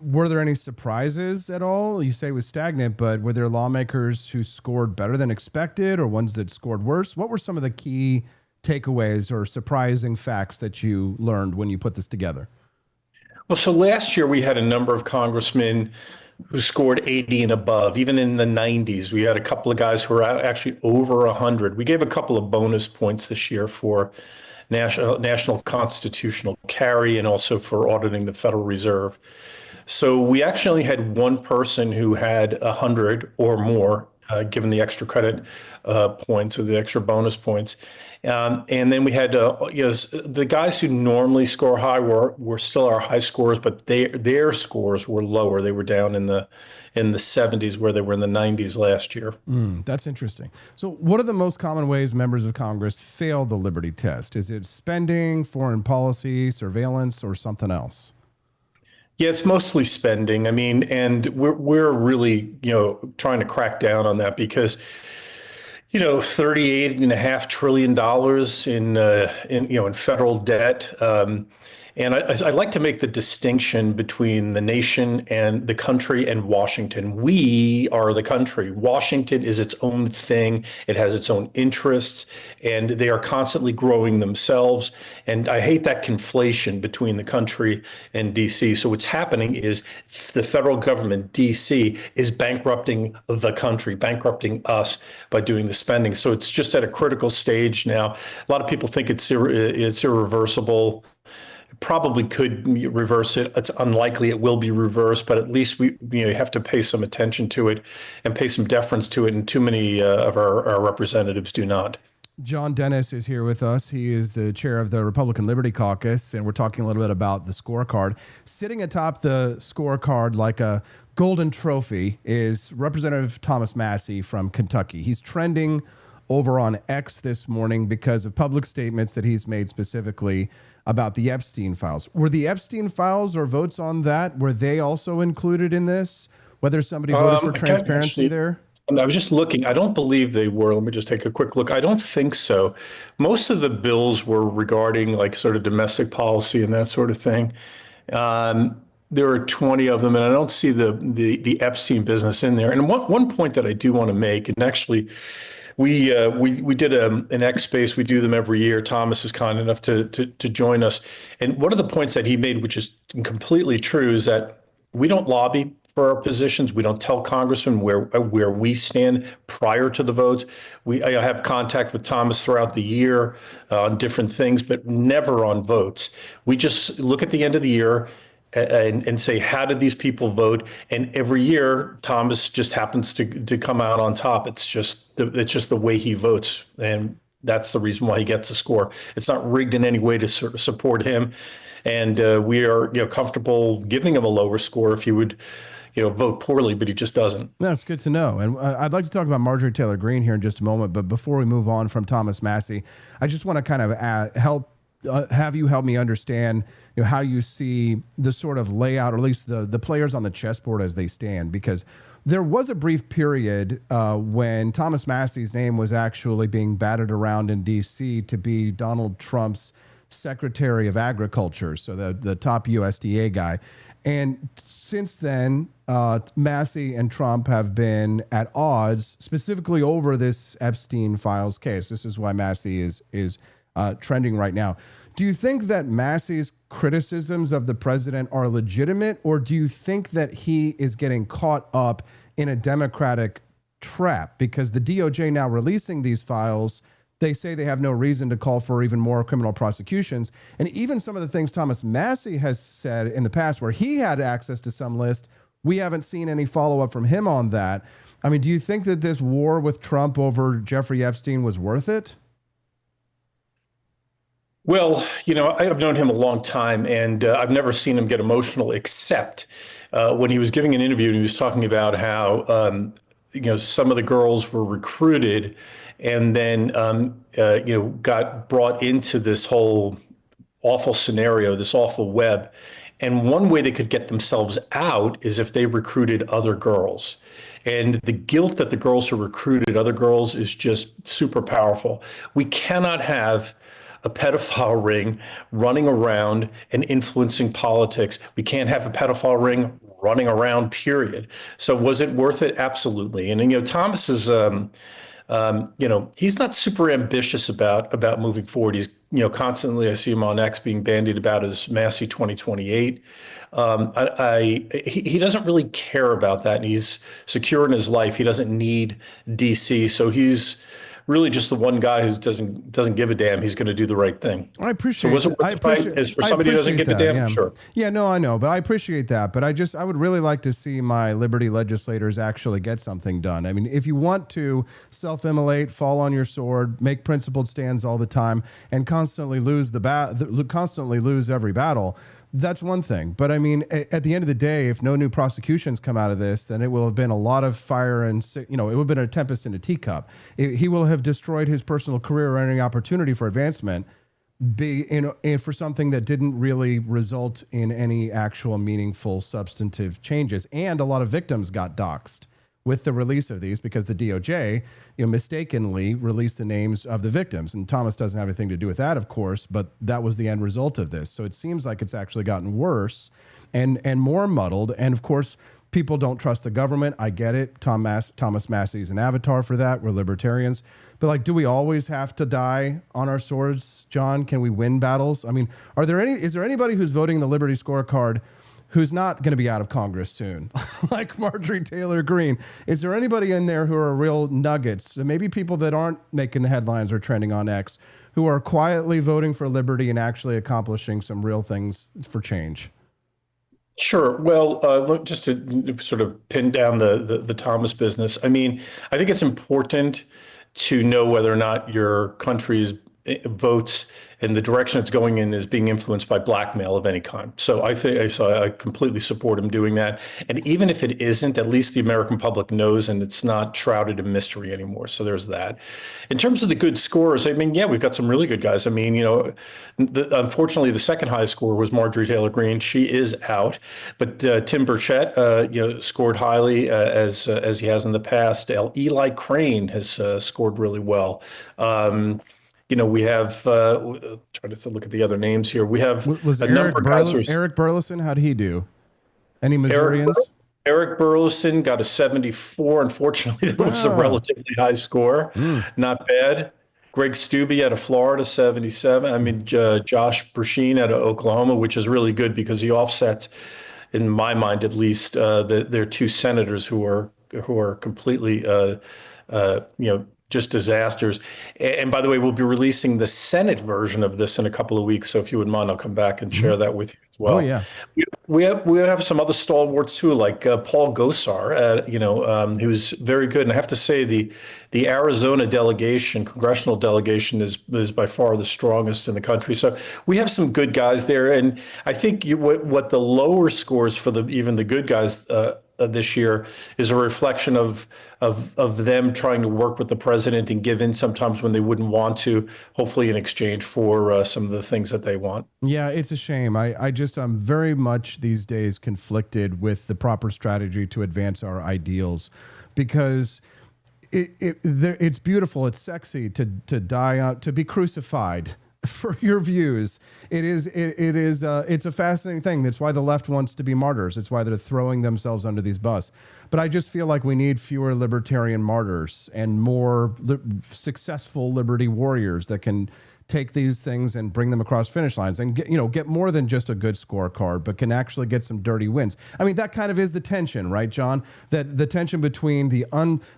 were there any surprises at all? You say it was stagnant, but were there lawmakers who scored better than expected or ones that scored worse? What were some of the key takeaways or surprising facts that you learned when you put this together? Well, so last year we had a number of congressmen who scored 80 and above. Even in the 90s, we had a couple of guys who were actually over 100. We gave a couple of bonus points this year for national constitutional carry and also for auditing the Federal Reserve. So we actually had one person who had 100 or more, given the extra credit points or the extra bonus points. And then we had, the guys who normally score high were still our high scores, but their scores were lower. They were down in the 70s, where they were in the 90s last year. That's interesting. So what are the most common ways members of Congress fail the Liberty test? Is it spending, foreign policy, surveillance, or something else? Yeah, it's mostly spending. I mean, and we're really, trying to crack down on that, because $38.5 trillion in federal debt. And I like to make the distinction between the nation and the country and Washington. We are the country. Washington is its own thing. It has its own interests, and they are constantly growing themselves. And I hate that conflation between the country and D.C. So what's happening is the federal government, D.C., is bankrupting the country, bankrupting us by doing the spending. So it's just at a critical stage now. A lot of people think it's irreversible. Probably could reverse it. It's unlikely it will be reversed, but at least we have to pay some attention to it and pay some deference to it. And too many of our representatives do not. John Dennis is here with us. He is the chair of the Republican Liberty Caucus, and we're talking a little bit about the scorecard. Sitting atop the scorecard like a golden trophy is Representative Thomas Massie from Kentucky. He's trending over on X this morning because of public statements that he's made specifically about the Epstein files. Were the Epstein files or votes on that, were they also included in this? Whether somebody voted for transparency there? I was just looking. I don't believe they were. Let me just take a quick look. I don't think so. Most of the bills were regarding like sort of domestic policy and that sort of thing. There are 20 of them, and I don't see the Epstein business in there. And one point that I do want to make, and actually, we did an X space. We do them every year. Thomas is kind enough to join us. And one of the points that he made, which is completely true, is that we don't lobby for our positions. We don't tell congressmen where we stand prior to the votes. I have contact with Thomas throughout the year on different things, but never on votes. We just look at the end of the year and say, how did these people vote? And every year, Thomas just happens to come out on top. It's just the way he votes, and that's the reason why he gets a score. It's not rigged in any way to sort of support him, and we are comfortable giving him a lower score if he would vote poorly, but he just doesn't. That's good to know. And I'd like to talk about Marjorie Taylor Greene here in just a moment. But before we move on from Thomas Massie, I just want to kind of have you help me understand how you see the sort of layout, or at least the players on the chessboard as they stand. Because there was a brief period when Thomas Massie's name was actually being batted around in D.C. to be Donald Trump's Secretary of Agriculture, so the top USDA guy. And since then, Massie and Trump have been at odds, specifically over this Epstein files case. This is why Massie is trending right now. Do you think that Massie's criticisms of the president are legitimate, or do you think that he is getting caught up in a Democratic trap? Because the DOJ now releasing these files, they say they have no reason to call for even more criminal prosecutions. And even some of the things Thomas Massie has said in the past where he had access to some list, we haven't seen any follow-up from him on that. I mean, do you think that this war with Trump over Jeffrey Epstein was worth it? Well, I've known him a long time, and I've never seen him get emotional, except when he was giving an interview and he was talking about how, some of the girls were recruited and then, got brought into this whole awful scenario, this awful web. And one way they could get themselves out is if they recruited other girls. And the guilt that the girls who recruited other girls is just super powerful. We cannot have a pedophile ring running around and influencing politics. We can't have a pedophile ring running around, period. So was it worth it? Absolutely. And, Thomas is, he's not super ambitious about moving forward. He's, constantly, I see him on X being bandied about as Massie 2028. He doesn't really care about that. And he's secure in his life. He doesn't need DC. So he's really just the one guy who doesn't give a damn. He's going to do the right thing. I appreciate. So was it worth the fight? As for somebody who doesn't give a damn, yeah. Sure. Yeah, no, I know, but I appreciate that. But I would really like to see my Liberty legislators actually get something done. I mean, if you want to self-immolate, fall on your sword, make principled stands all the time, and constantly lose every battle, that's one thing. But I mean, at the end of the day, if no new prosecutions come out of this, then it will have been a lot of fire and, it would have been a tempest in a teacup. He will have destroyed his personal career or any opportunity for advancement for something that didn't really result in any actual meaningful substantive changes. And a lot of victims got doxxed with the release of these because the DOJ, mistakenly released the names of the victims. And Thomas doesn't have anything to do with that, of course, but that was the end result of this. So it seems like it's actually gotten worse and more muddled. And of course, people don't trust the government. I get it. Thomas Massie is an avatar for that. We're libertarians. But do we always have to die on our swords, John? Can we win battles? I mean, is there anybody who's voting the Liberty Scorecard who's not going to be out of Congress soon, like Marjorie Taylor Greene? Is there anybody in there who are real nuggets, maybe people that aren't making the headlines or trending on X, who are quietly voting for liberty and actually accomplishing some real things for change? Sure. Well, look, just to sort of pin down the Thomas business, I mean, I think it's important to know whether or not your country's votes and the direction it's going in is being influenced by blackmail of any kind. So I completely support him doing that. And even if it isn't, at least the American public knows, and it's not shrouded in mystery anymore. So there's that. In terms of the good scorers, I mean, yeah, we've got some really good guys. I mean, unfortunately, the second highest scorer was Marjorie Taylor Greene. She is out, but Tim Burchett, scored highly as he has in the past. Eli Crane has scored really well. We have trying to look at the other names here. We have a number of guys. Eric Burleson, how'd he do? Any Missourians? Eric Burleson got a 74. Unfortunately, that was a relatively high score. Not bad. Greg Stubbe out of Florida, 77. I mean, Josh Brecheen out of Oklahoma, which is really good because he offsets, in my mind at least, their two senators who are completely, just disasters. And by the way, we'll be releasing the Senate version of this in a couple of weeks. So if you wouldn't mind, I'll come back and share that with you as well. Oh, yeah. We have some other stalwarts too, like Paul Gosar, who's very good. And I have to say the Arizona delegation, congressional delegation is by far the strongest in the country. So we have some good guys there. And I think what the lower scores for even the good guys this year is a reflection of them trying to work with the president and give in sometimes when they wouldn't want to, hopefully in exchange for some of the things that they want. Yeah, it's a shame. I'm very much these days conflicted with the proper strategy to advance our ideals, because it's beautiful, it's sexy to die out, to be crucified for your views. It's a fascinating thing. That's why the left wants to be martyrs. It's why they're throwing themselves under these bus. But I just feel like we need fewer libertarian martyrs and more successful liberty warriors that can take these things and bring them across finish lines and get more than just a good scorecard, but can actually get some dirty wins. I mean, that kind of is the tension, right, John? That the tension between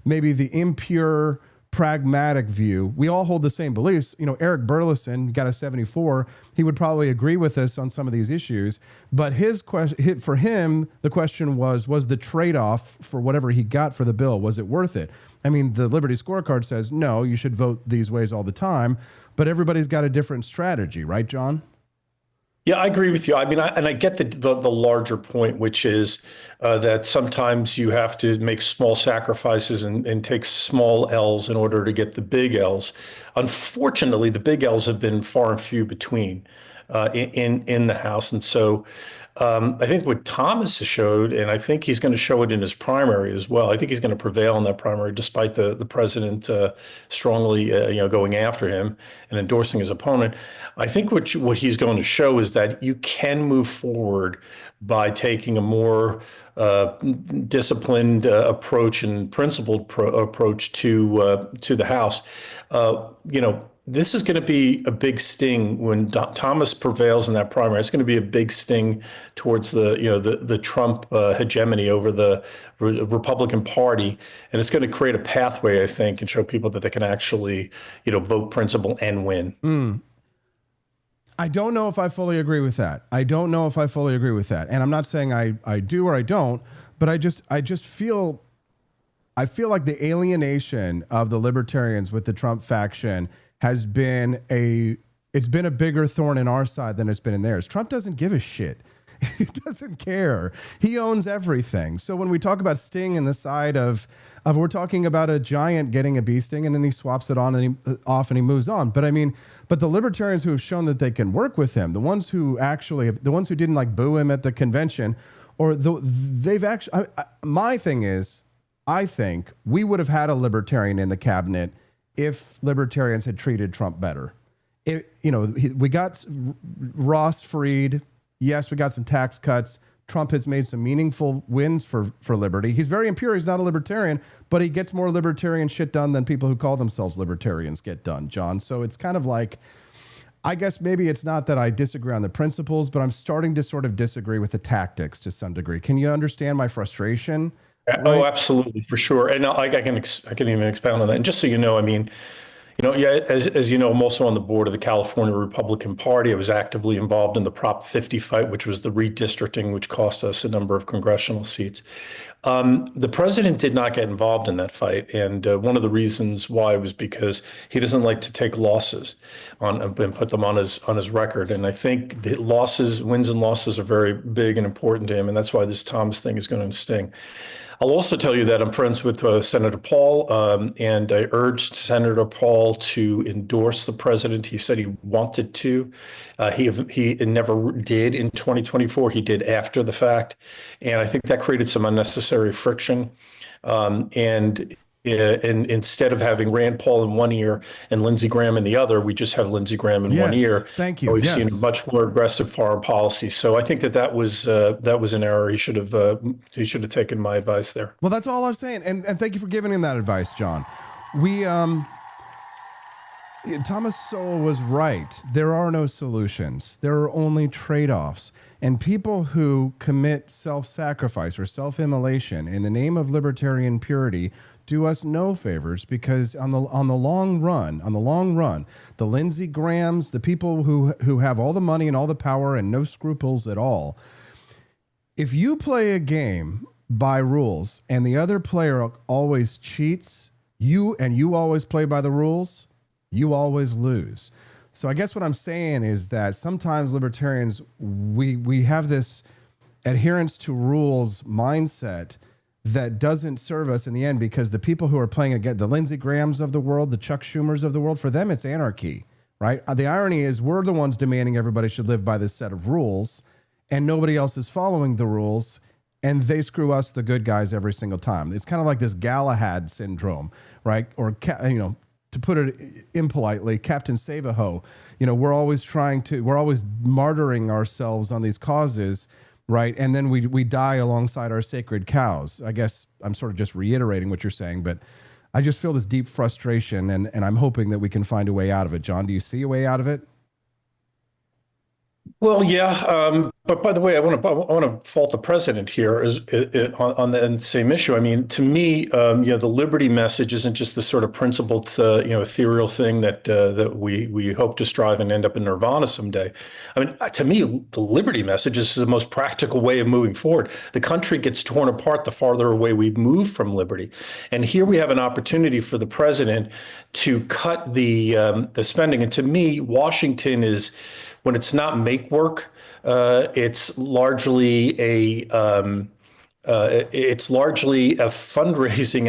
maybe the impure pragmatic view. We all hold the same beliefs. Eric Burleson got a 74. He would probably agree with us on some of these issues, but for him, the question was the trade-off for whatever he got for the bill, was it worth it? I mean, the Liberty Scorecard says, no, you should vote these ways all the time, but everybody's got a different strategy, right, John? Yeah, I agree with you. I mean, I get the larger point, which is that sometimes you have to make small sacrifices and take small L's in order to get the big L's. Unfortunately, the big L's have been far and few between in the House. And so I think what Thomas has showed, and I think he's going to show it in his primary as well. I think he's going to prevail in that primary, despite the president strongly going after him and endorsing his opponent. I think what he's going to show is that you can move forward by taking a more disciplined approach and principled approach to the House. This is going to be a big sting when Thomas prevails in that primary. It's going to be a big sting towards the Trump hegemony over the Republican Party, and it's going to create a pathway, I think, and show people that they can actually, vote principle and win. I don't know if I fully agree with that. And I'm not saying I do or I don't, but I just feel like the alienation of the libertarians with the Trump faction has been a bigger thorn in our side than it's been in theirs. Trump doesn't give a shit. He doesn't care. He owns everything. So when we talk about sting in the side of we're talking about a giant getting a bee sting and then he swaps it on and he moves on. But the libertarians who have shown that they can work with him, the ones who didn't boo him at the convention, my thing is, I think we would have had a libertarian in the cabinet if libertarians had treated Trump better. We got Ross freed. Yes, we got some tax cuts. Trump has made some meaningful wins for liberty. He's very impure. He's not a libertarian, but he gets more libertarian shit done than people who call themselves libertarians get done, John. So it's kind of like, I guess maybe it's not that I disagree on the principles, but I'm starting to sort of disagree with the tactics to some degree. Can you understand my frustration? Right? Oh, absolutely, for sure. And I can even expound on that. And just so you know, as you know, I'm also on the board of the California Republican Party. I was actively involved in the Prop 50 fight, which was the redistricting, which cost us a number of congressional seats. The president did not get involved in that fight, and one of the reasons why was because he doesn't like to take losses and put them on his record. And I think the wins and losses are very big and important to him, and that's why this Thomas thing is going to sting. I'll also tell you that I'm friends with Senator Paul, and I urged Senator Paul to endorse the president. He said he wanted to. He never did in 2024. He did after the fact. And I think that created some unnecessary friction. And instead of having Rand Paul in one ear and Lindsey Graham in the other, we just have Lindsey Graham in one ear. Thank you. We've seen a much more aggressive foreign policy. So I think that was an error. He should have taken my advice there. Well, that's all I'm saying. And thank you for giving him that advice, John. Thomas Sowell was right. There are no solutions. There are only trade-offs. And people who commit self-sacrifice or self-immolation in the name of libertarian purity do us no favors, because on the long run, the Lindsey Grahams, the people who have all the money and all the power and no scruples at all, if you play a game by rules and the other player always cheats, you always play by the rules, you always lose. So I guess what I'm saying is that sometimes libertarians, we have this adherence to rules mindset that doesn't serve us in the end, because the people who are playing against the Lindsey Grahams of the world, the Chuck Schumers of the world, for them, it's anarchy, right? The irony is we're the ones demanding everybody should live by this set of rules, and nobody else is following the rules, and they screw us, the good guys, every single time. It's kind of like this Galahad syndrome, right? Or, to put it impolitely, Captain Save-A-Ho. We're always martyring ourselves on these causes, right? And then we die alongside our sacred cows. I guess I'm sort of just reiterating what you're saying, but I just feel this deep frustration, and I'm hoping that we can find a way out of it. John, do you see a way out of it? Well, yeah, but by the way, I want to fault the president here on the same issue. I mean, to me, the liberty message isn't just this sort of principled, ethereal thing that we hope to strive and end up in nirvana someday. I mean, to me, the liberty message is the most practical way of moving forward. The country gets torn apart the farther away we move from liberty, and here we have an opportunity for the president to cut the spending. And to me, Washington is, when it's not make work, it's largely a fundraising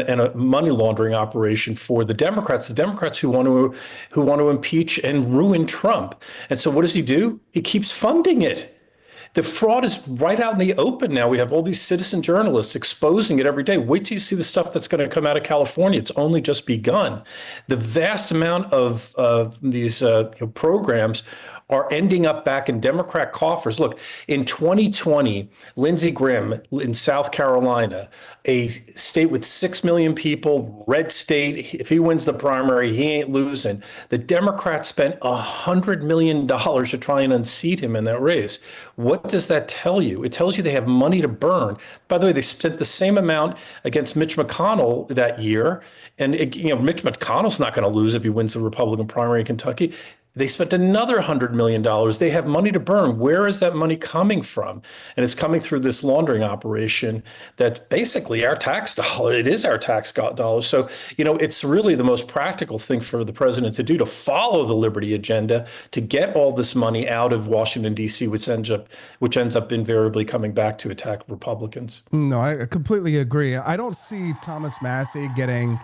and a money laundering operation for the Democrats. The Democrats who want to impeach and ruin Trump. And so what does he do? He keeps funding it. The fraud is right out in the open now. We have all these citizen journalists exposing it every day. Wait till you see the stuff that's going to come out of California. It's only just begun. The vast amount of these programs are ending up back in Democrat coffers. Look, in 2020, Lindsey Graham in South Carolina, a state with 6 million people, red state, if he wins the primary, he ain't losing. The Democrats spent $100 million to try and unseat him in that race. What does that tell you? It tells you they have money to burn. By the way, they spent the same amount against Mitch McConnell that year. And Mitch McConnell's not going to lose if he wins the Republican primary in Kentucky. They spent another $100 million. They have money to burn. Where is that money coming from? And it's coming through this laundering operation that's basically our tax dollar. It is our tax dollar. So, it's really the most practical thing for the president to do, to follow the liberty agenda, to get all this money out of Washington, D.C., which ends up invariably coming back to attack Republicans. No, I completely agree. I don't see Thomas Massie getting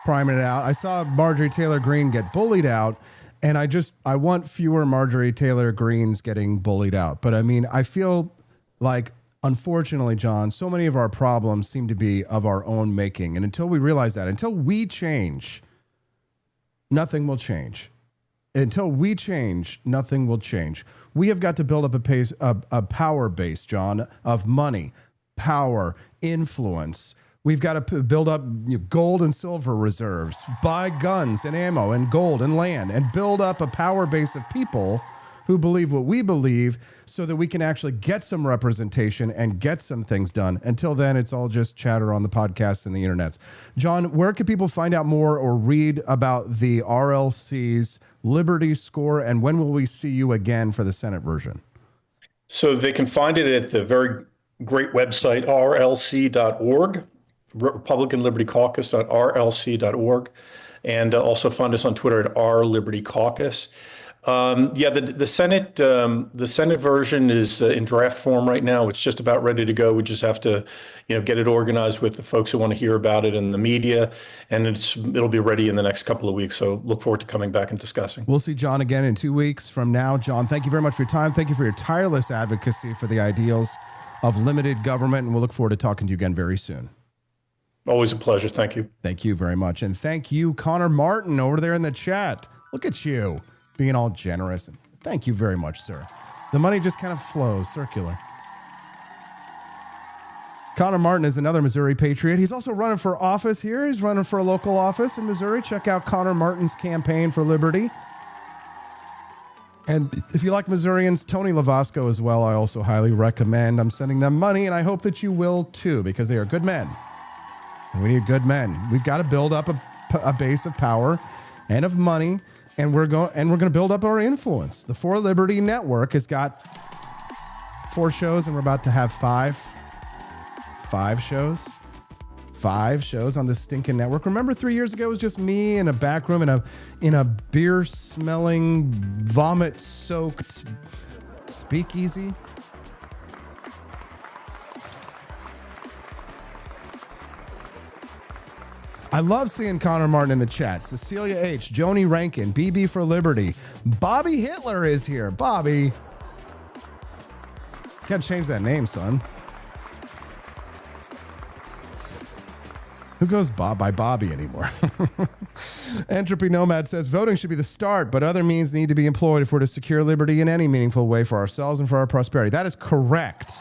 primed out. I saw Marjorie Taylor Greene get bullied out. And I want fewer Marjorie Taylor Greenes getting bullied out. But I mean, I feel like, unfortunately, John, so many of our problems seem to be of our own making. And until we realize that, until we change, nothing will change. Until we change, nothing will change. We have got to build up a power base, John, of money, power, influence. We've got to build up gold and silver reserves, buy guns and ammo and gold and land, and build up a power base of people who believe what we believe, so that we can actually get some representation and get some things done. Until then, it's all just chatter on the podcasts and the internets. John, where can people find out more or read about the RLC's Liberty Score, and when will we see you again for the Senate version? So they can find it at the very great website, rlc.org, Republican Liberty Caucus.rlc.org, and also find us on Twitter at @rlibertycaucus. The Senate version is in draft form right now. It's just about ready to go. We just have to, get it organized with the folks who want to hear about it and the media, and it'll be ready in the next couple of weeks. So look forward to coming back and discussing. We'll see John again in 2 weeks from now. John, thank you very much for your time. Thank you for your tireless advocacy for the ideals of limited government, and we'll look forward to talking to you again very soon. Always a pleasure. Thank you. Thank you very much. And thank you, Connor Martin, over there in the chat. Look at you being all generous. And thank you very much, sir. The money just kind of flows circular. Connor Martin is another Missouri patriot. He's also running for office here. He's running for a local office in Missouri. Check out Connor Martin's campaign for liberty. And if you like Missourians, Tony Lavasco as well, I also highly recommend. I'm sending them money, and I hope that you will too, because they are good men. And we need good men. We've got to build up a base of power and of money, and we're going to build up our influence. The For Liberty Network has got 4 shows, and we're about to have 5 shows. 5 shows on this stinking network. Remember 3 years ago it was just me in a back room in a beer smelling, vomit soaked speakeasy? I love seeing Connor Martin in the chat. Cecilia H, Joni Rankin, BB for Liberty. Bobby Hitler is here. Bobby. Gotta change that name, son. Who goes by Bobby anymore? Entropy Nomad says, voting should be the start, but other means need to be employed if we're to secure liberty in any meaningful way for ourselves and for our prosperity. That is correct.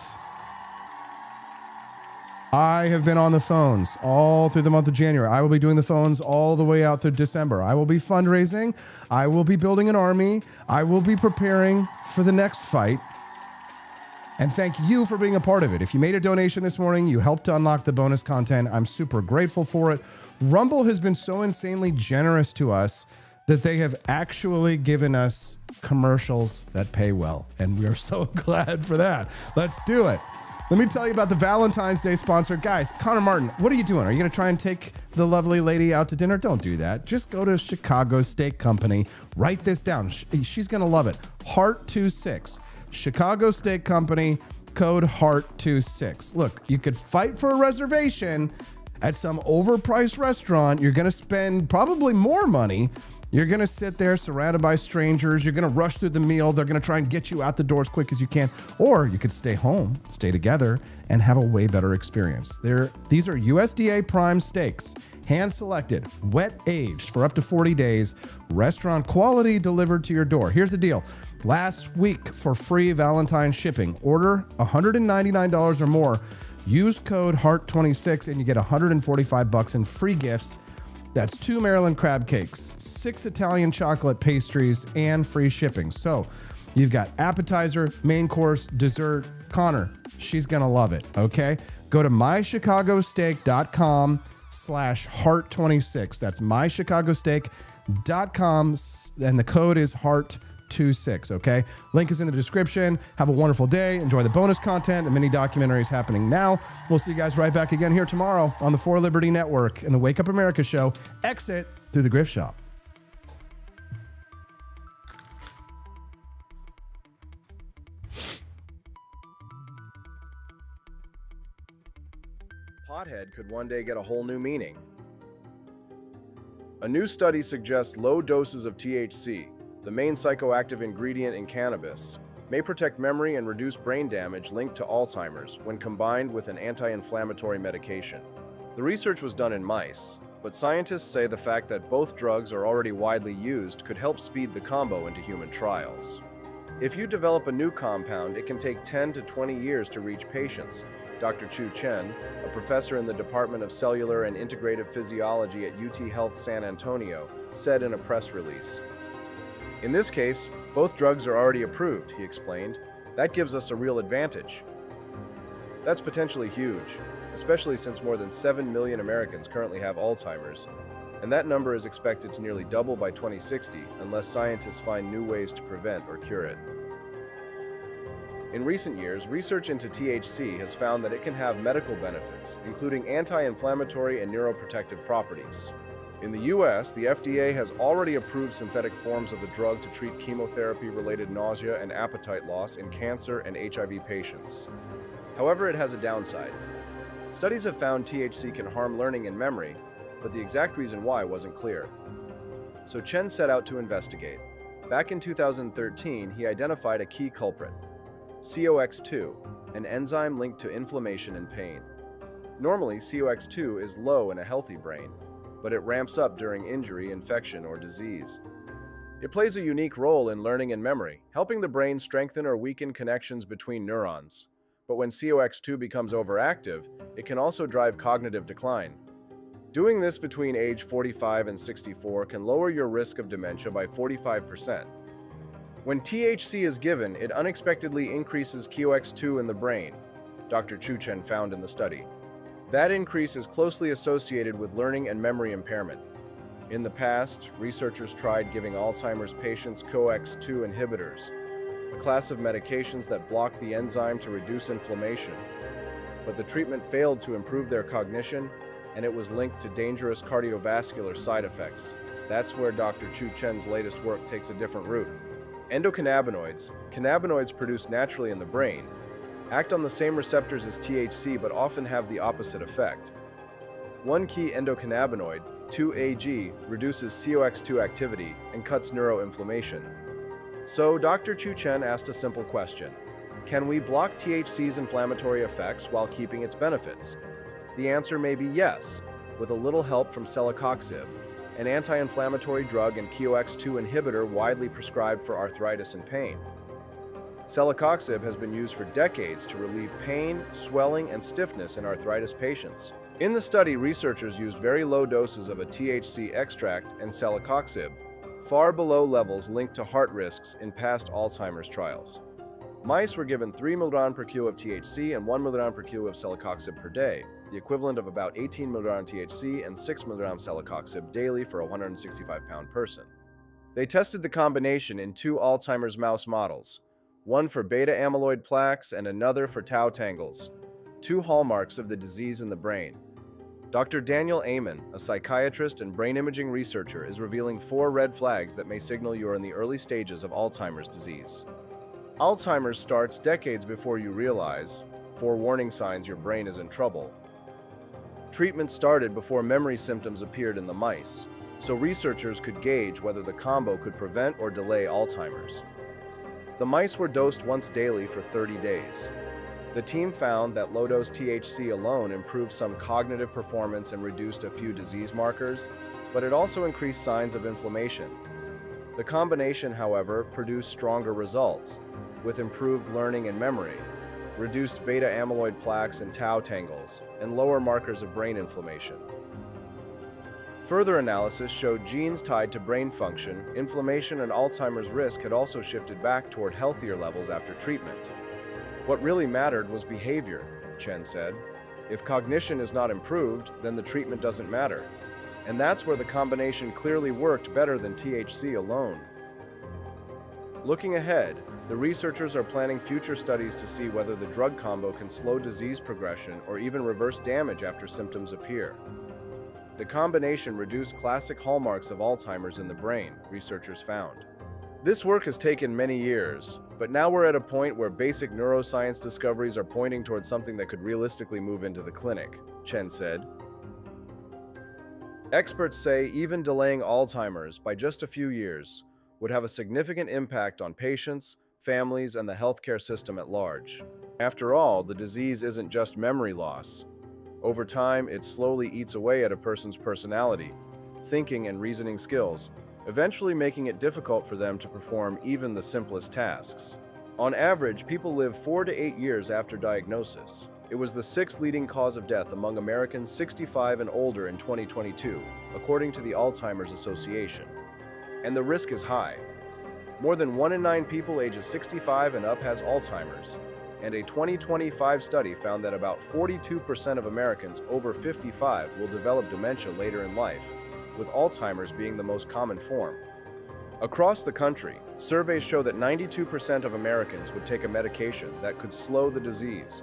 I have been on the phones all through the month of January. I will be doing the phones all the way out through December. I will be fundraising. I will be building an army. I will be preparing for the next fight. And thank you for being a part of it. If you made a donation this morning, you helped to unlock the bonus content. I'm super grateful for it. Rumble has been so insanely generous to us that they have actually given us commercials that pay well. And we are so glad for that. Let's do it. Let me tell you about the Valentine's Day sponsor. Guys, Connor Martin, what are you doing? Are you going to try and take the lovely lady out to dinner? Don't do that. Just go to Chicago Steak Company. Write this down. She's going to love it. Heart26. Chicago Steak Company, code HEART26. Look, you could fight for a reservation at some overpriced restaurant. You're going to spend probably more money. You're going to sit there surrounded by strangers. You're going to rush through the meal. They're going to try and get you out the door as quick as you can. Or you could stay home, stay together, and have a way better experience. These are USDA prime steaks, hand-selected, wet-aged for up to 40 days, restaurant quality delivered to your door. Here's the deal. Last week for free Valentine's shipping, order $199 or more. Use code HEART26 and you get $145 in free gifts. That's 2 Maryland crab cakes, 6 Italian chocolate pastries, and free shipping. So you've got appetizer, main course, dessert. Connor, she's going to love it, okay? Go to mychicagosteak.com/heart26. That's mychicagosteak.com, and the code is HEART26, okay? Link is in the description. Have a wonderful day. Enjoy the bonus content. The mini documentary is happening now. We'll see you guys right back again here tomorrow on the For Liberty Network and the Wake Up America show. Exit through the Grift Shop. Pothead could one day get a whole new meaning. A new study suggests low doses of THC, the main psychoactive ingredient in cannabis, may protect memory and reduce brain damage linked to Alzheimer's when combined with an anti-inflammatory medication. The research was done in mice, but scientists say the fact that both drugs are already widely used could help speed the combo into human trials. If you develop a new compound, it can take 10 to 20 years to reach patients, Dr. Chu Chen, a professor in the Department of Cellular and Integrative Physiology at UT Health San Antonio, said in a press release. In this case, both drugs are already approved, he explained. That gives us a real advantage. That's potentially huge, especially since more than 7 million Americans currently have Alzheimer's, and that number is expected to nearly double by 2060 unless scientists find new ways to prevent or cure it. In recent years, research into THC has found that it can have medical benefits, including anti-inflammatory and neuroprotective properties. In the US, the FDA has already approved synthetic forms of the drug to treat chemotherapy-related nausea and appetite loss in cancer and HIV patients. However, it has a downside. Studies have found THC can harm learning and memory, but the exact reason why wasn't clear. So Chen set out to investigate. Back in 2013, he identified a key culprit, COX-2, an enzyme linked to inflammation and pain. Normally, COX-2 is low in a healthy brain, but it ramps up during injury, infection, or disease. It plays a unique role in learning and memory, helping the brain strengthen or weaken connections between neurons. But when COX-2 becomes overactive, it can also drive cognitive decline. Doing this between age 45 and 64 can lower your risk of dementia by 45%. When THC is given, it unexpectedly increases COX-2 in the brain, Dr. Chu Chen found in the study. That increase is closely associated with learning and memory impairment. In the past, researchers tried giving Alzheimer's patients COX-2 inhibitors, a class of medications that block the enzyme to reduce inflammation. But the treatment failed to improve their cognition, and it was linked to dangerous cardiovascular side effects. That's where Dr. Chu Chen's latest work takes a different route. Endocannabinoids, cannabinoids produced naturally in the brain, act on the same receptors as THC but often have the opposite effect. One key endocannabinoid, 2-AG, reduces COX-2 activity and cuts neuroinflammation. So Dr. Chu Chen asked a simple question. Can we block THC's inflammatory effects while keeping its benefits? The answer may be yes, with a little help from celecoxib, an anti-inflammatory drug and COX-2 inhibitor widely prescribed for arthritis and pain. Celecoxib has been used for decades to relieve pain, swelling, and stiffness in arthritis patients. In the study, researchers used very low doses of a THC extract and celecoxib, far below levels linked to heart risks in past Alzheimer's trials. Mice were given 3 mg per kilo of THC and 1 mg per kilo of celecoxib per day, the equivalent of about 18 mg THC and 6 mg celecoxib daily for a 165-pound person. They tested the combination in 2 Alzheimer's mouse models, one for beta amyloid plaques and another for tau tangles, 2 hallmarks of the disease in the brain. Dr. Daniel Amen, a psychiatrist and brain imaging researcher, is revealing 4 red flags that may signal you are in the early stages of Alzheimer's disease. Alzheimer's starts decades before you realize, 4 warning signs your brain is in trouble. Treatment started before memory symptoms appeared in the mice, so researchers could gauge whether the combo could prevent or delay Alzheimer's. The mice were dosed once daily for 30 days. The team found that low-dose THC alone improved some cognitive performance and reduced a few disease markers, but it also increased signs of inflammation. The combination, however, produced stronger results, with improved learning and memory, reduced beta amyloid plaques and tau tangles, and lower markers of brain inflammation. Further analysis showed genes tied to brain function, inflammation, and Alzheimer's risk had also shifted back toward healthier levels after treatment. What really mattered was behavior, Chen said. If cognition is not improved, then the treatment doesn't matter. And that's where the combination clearly worked better than THC alone. Looking ahead, the researchers are planning future studies to see whether the drug combo can slow disease progression or even reverse damage after symptoms appear. The combination reduced classic hallmarks of Alzheimer's in the brain, researchers found. This work has taken many years, but now we're at a point where basic neuroscience discoveries are pointing towards something that could realistically move into the clinic, Chen said. Experts say even delaying Alzheimer's by just a few years would have a significant impact on patients, families, and the healthcare system at large. After all, the disease isn't just memory loss. Over time, it slowly eats away at a person's personality, thinking, and reasoning skills, eventually making it difficult for them to perform even the simplest tasks. On average, people live 4 to 8 years after diagnosis. It was the 6th leading cause of death among Americans 65 and older in 2022, according to the Alzheimer's Association. And the risk is high. More than 1 in 9 people ages 65 and up has Alzheimer's, and a 2025 study found that about 42% of Americans over 55 will develop dementia later in life, with Alzheimer's being the most common form. Across the country, surveys show that 92% of Americans would take a medication that could slow the disease,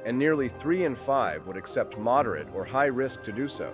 and nearly 3 in 5 would accept moderate or high risk to do so.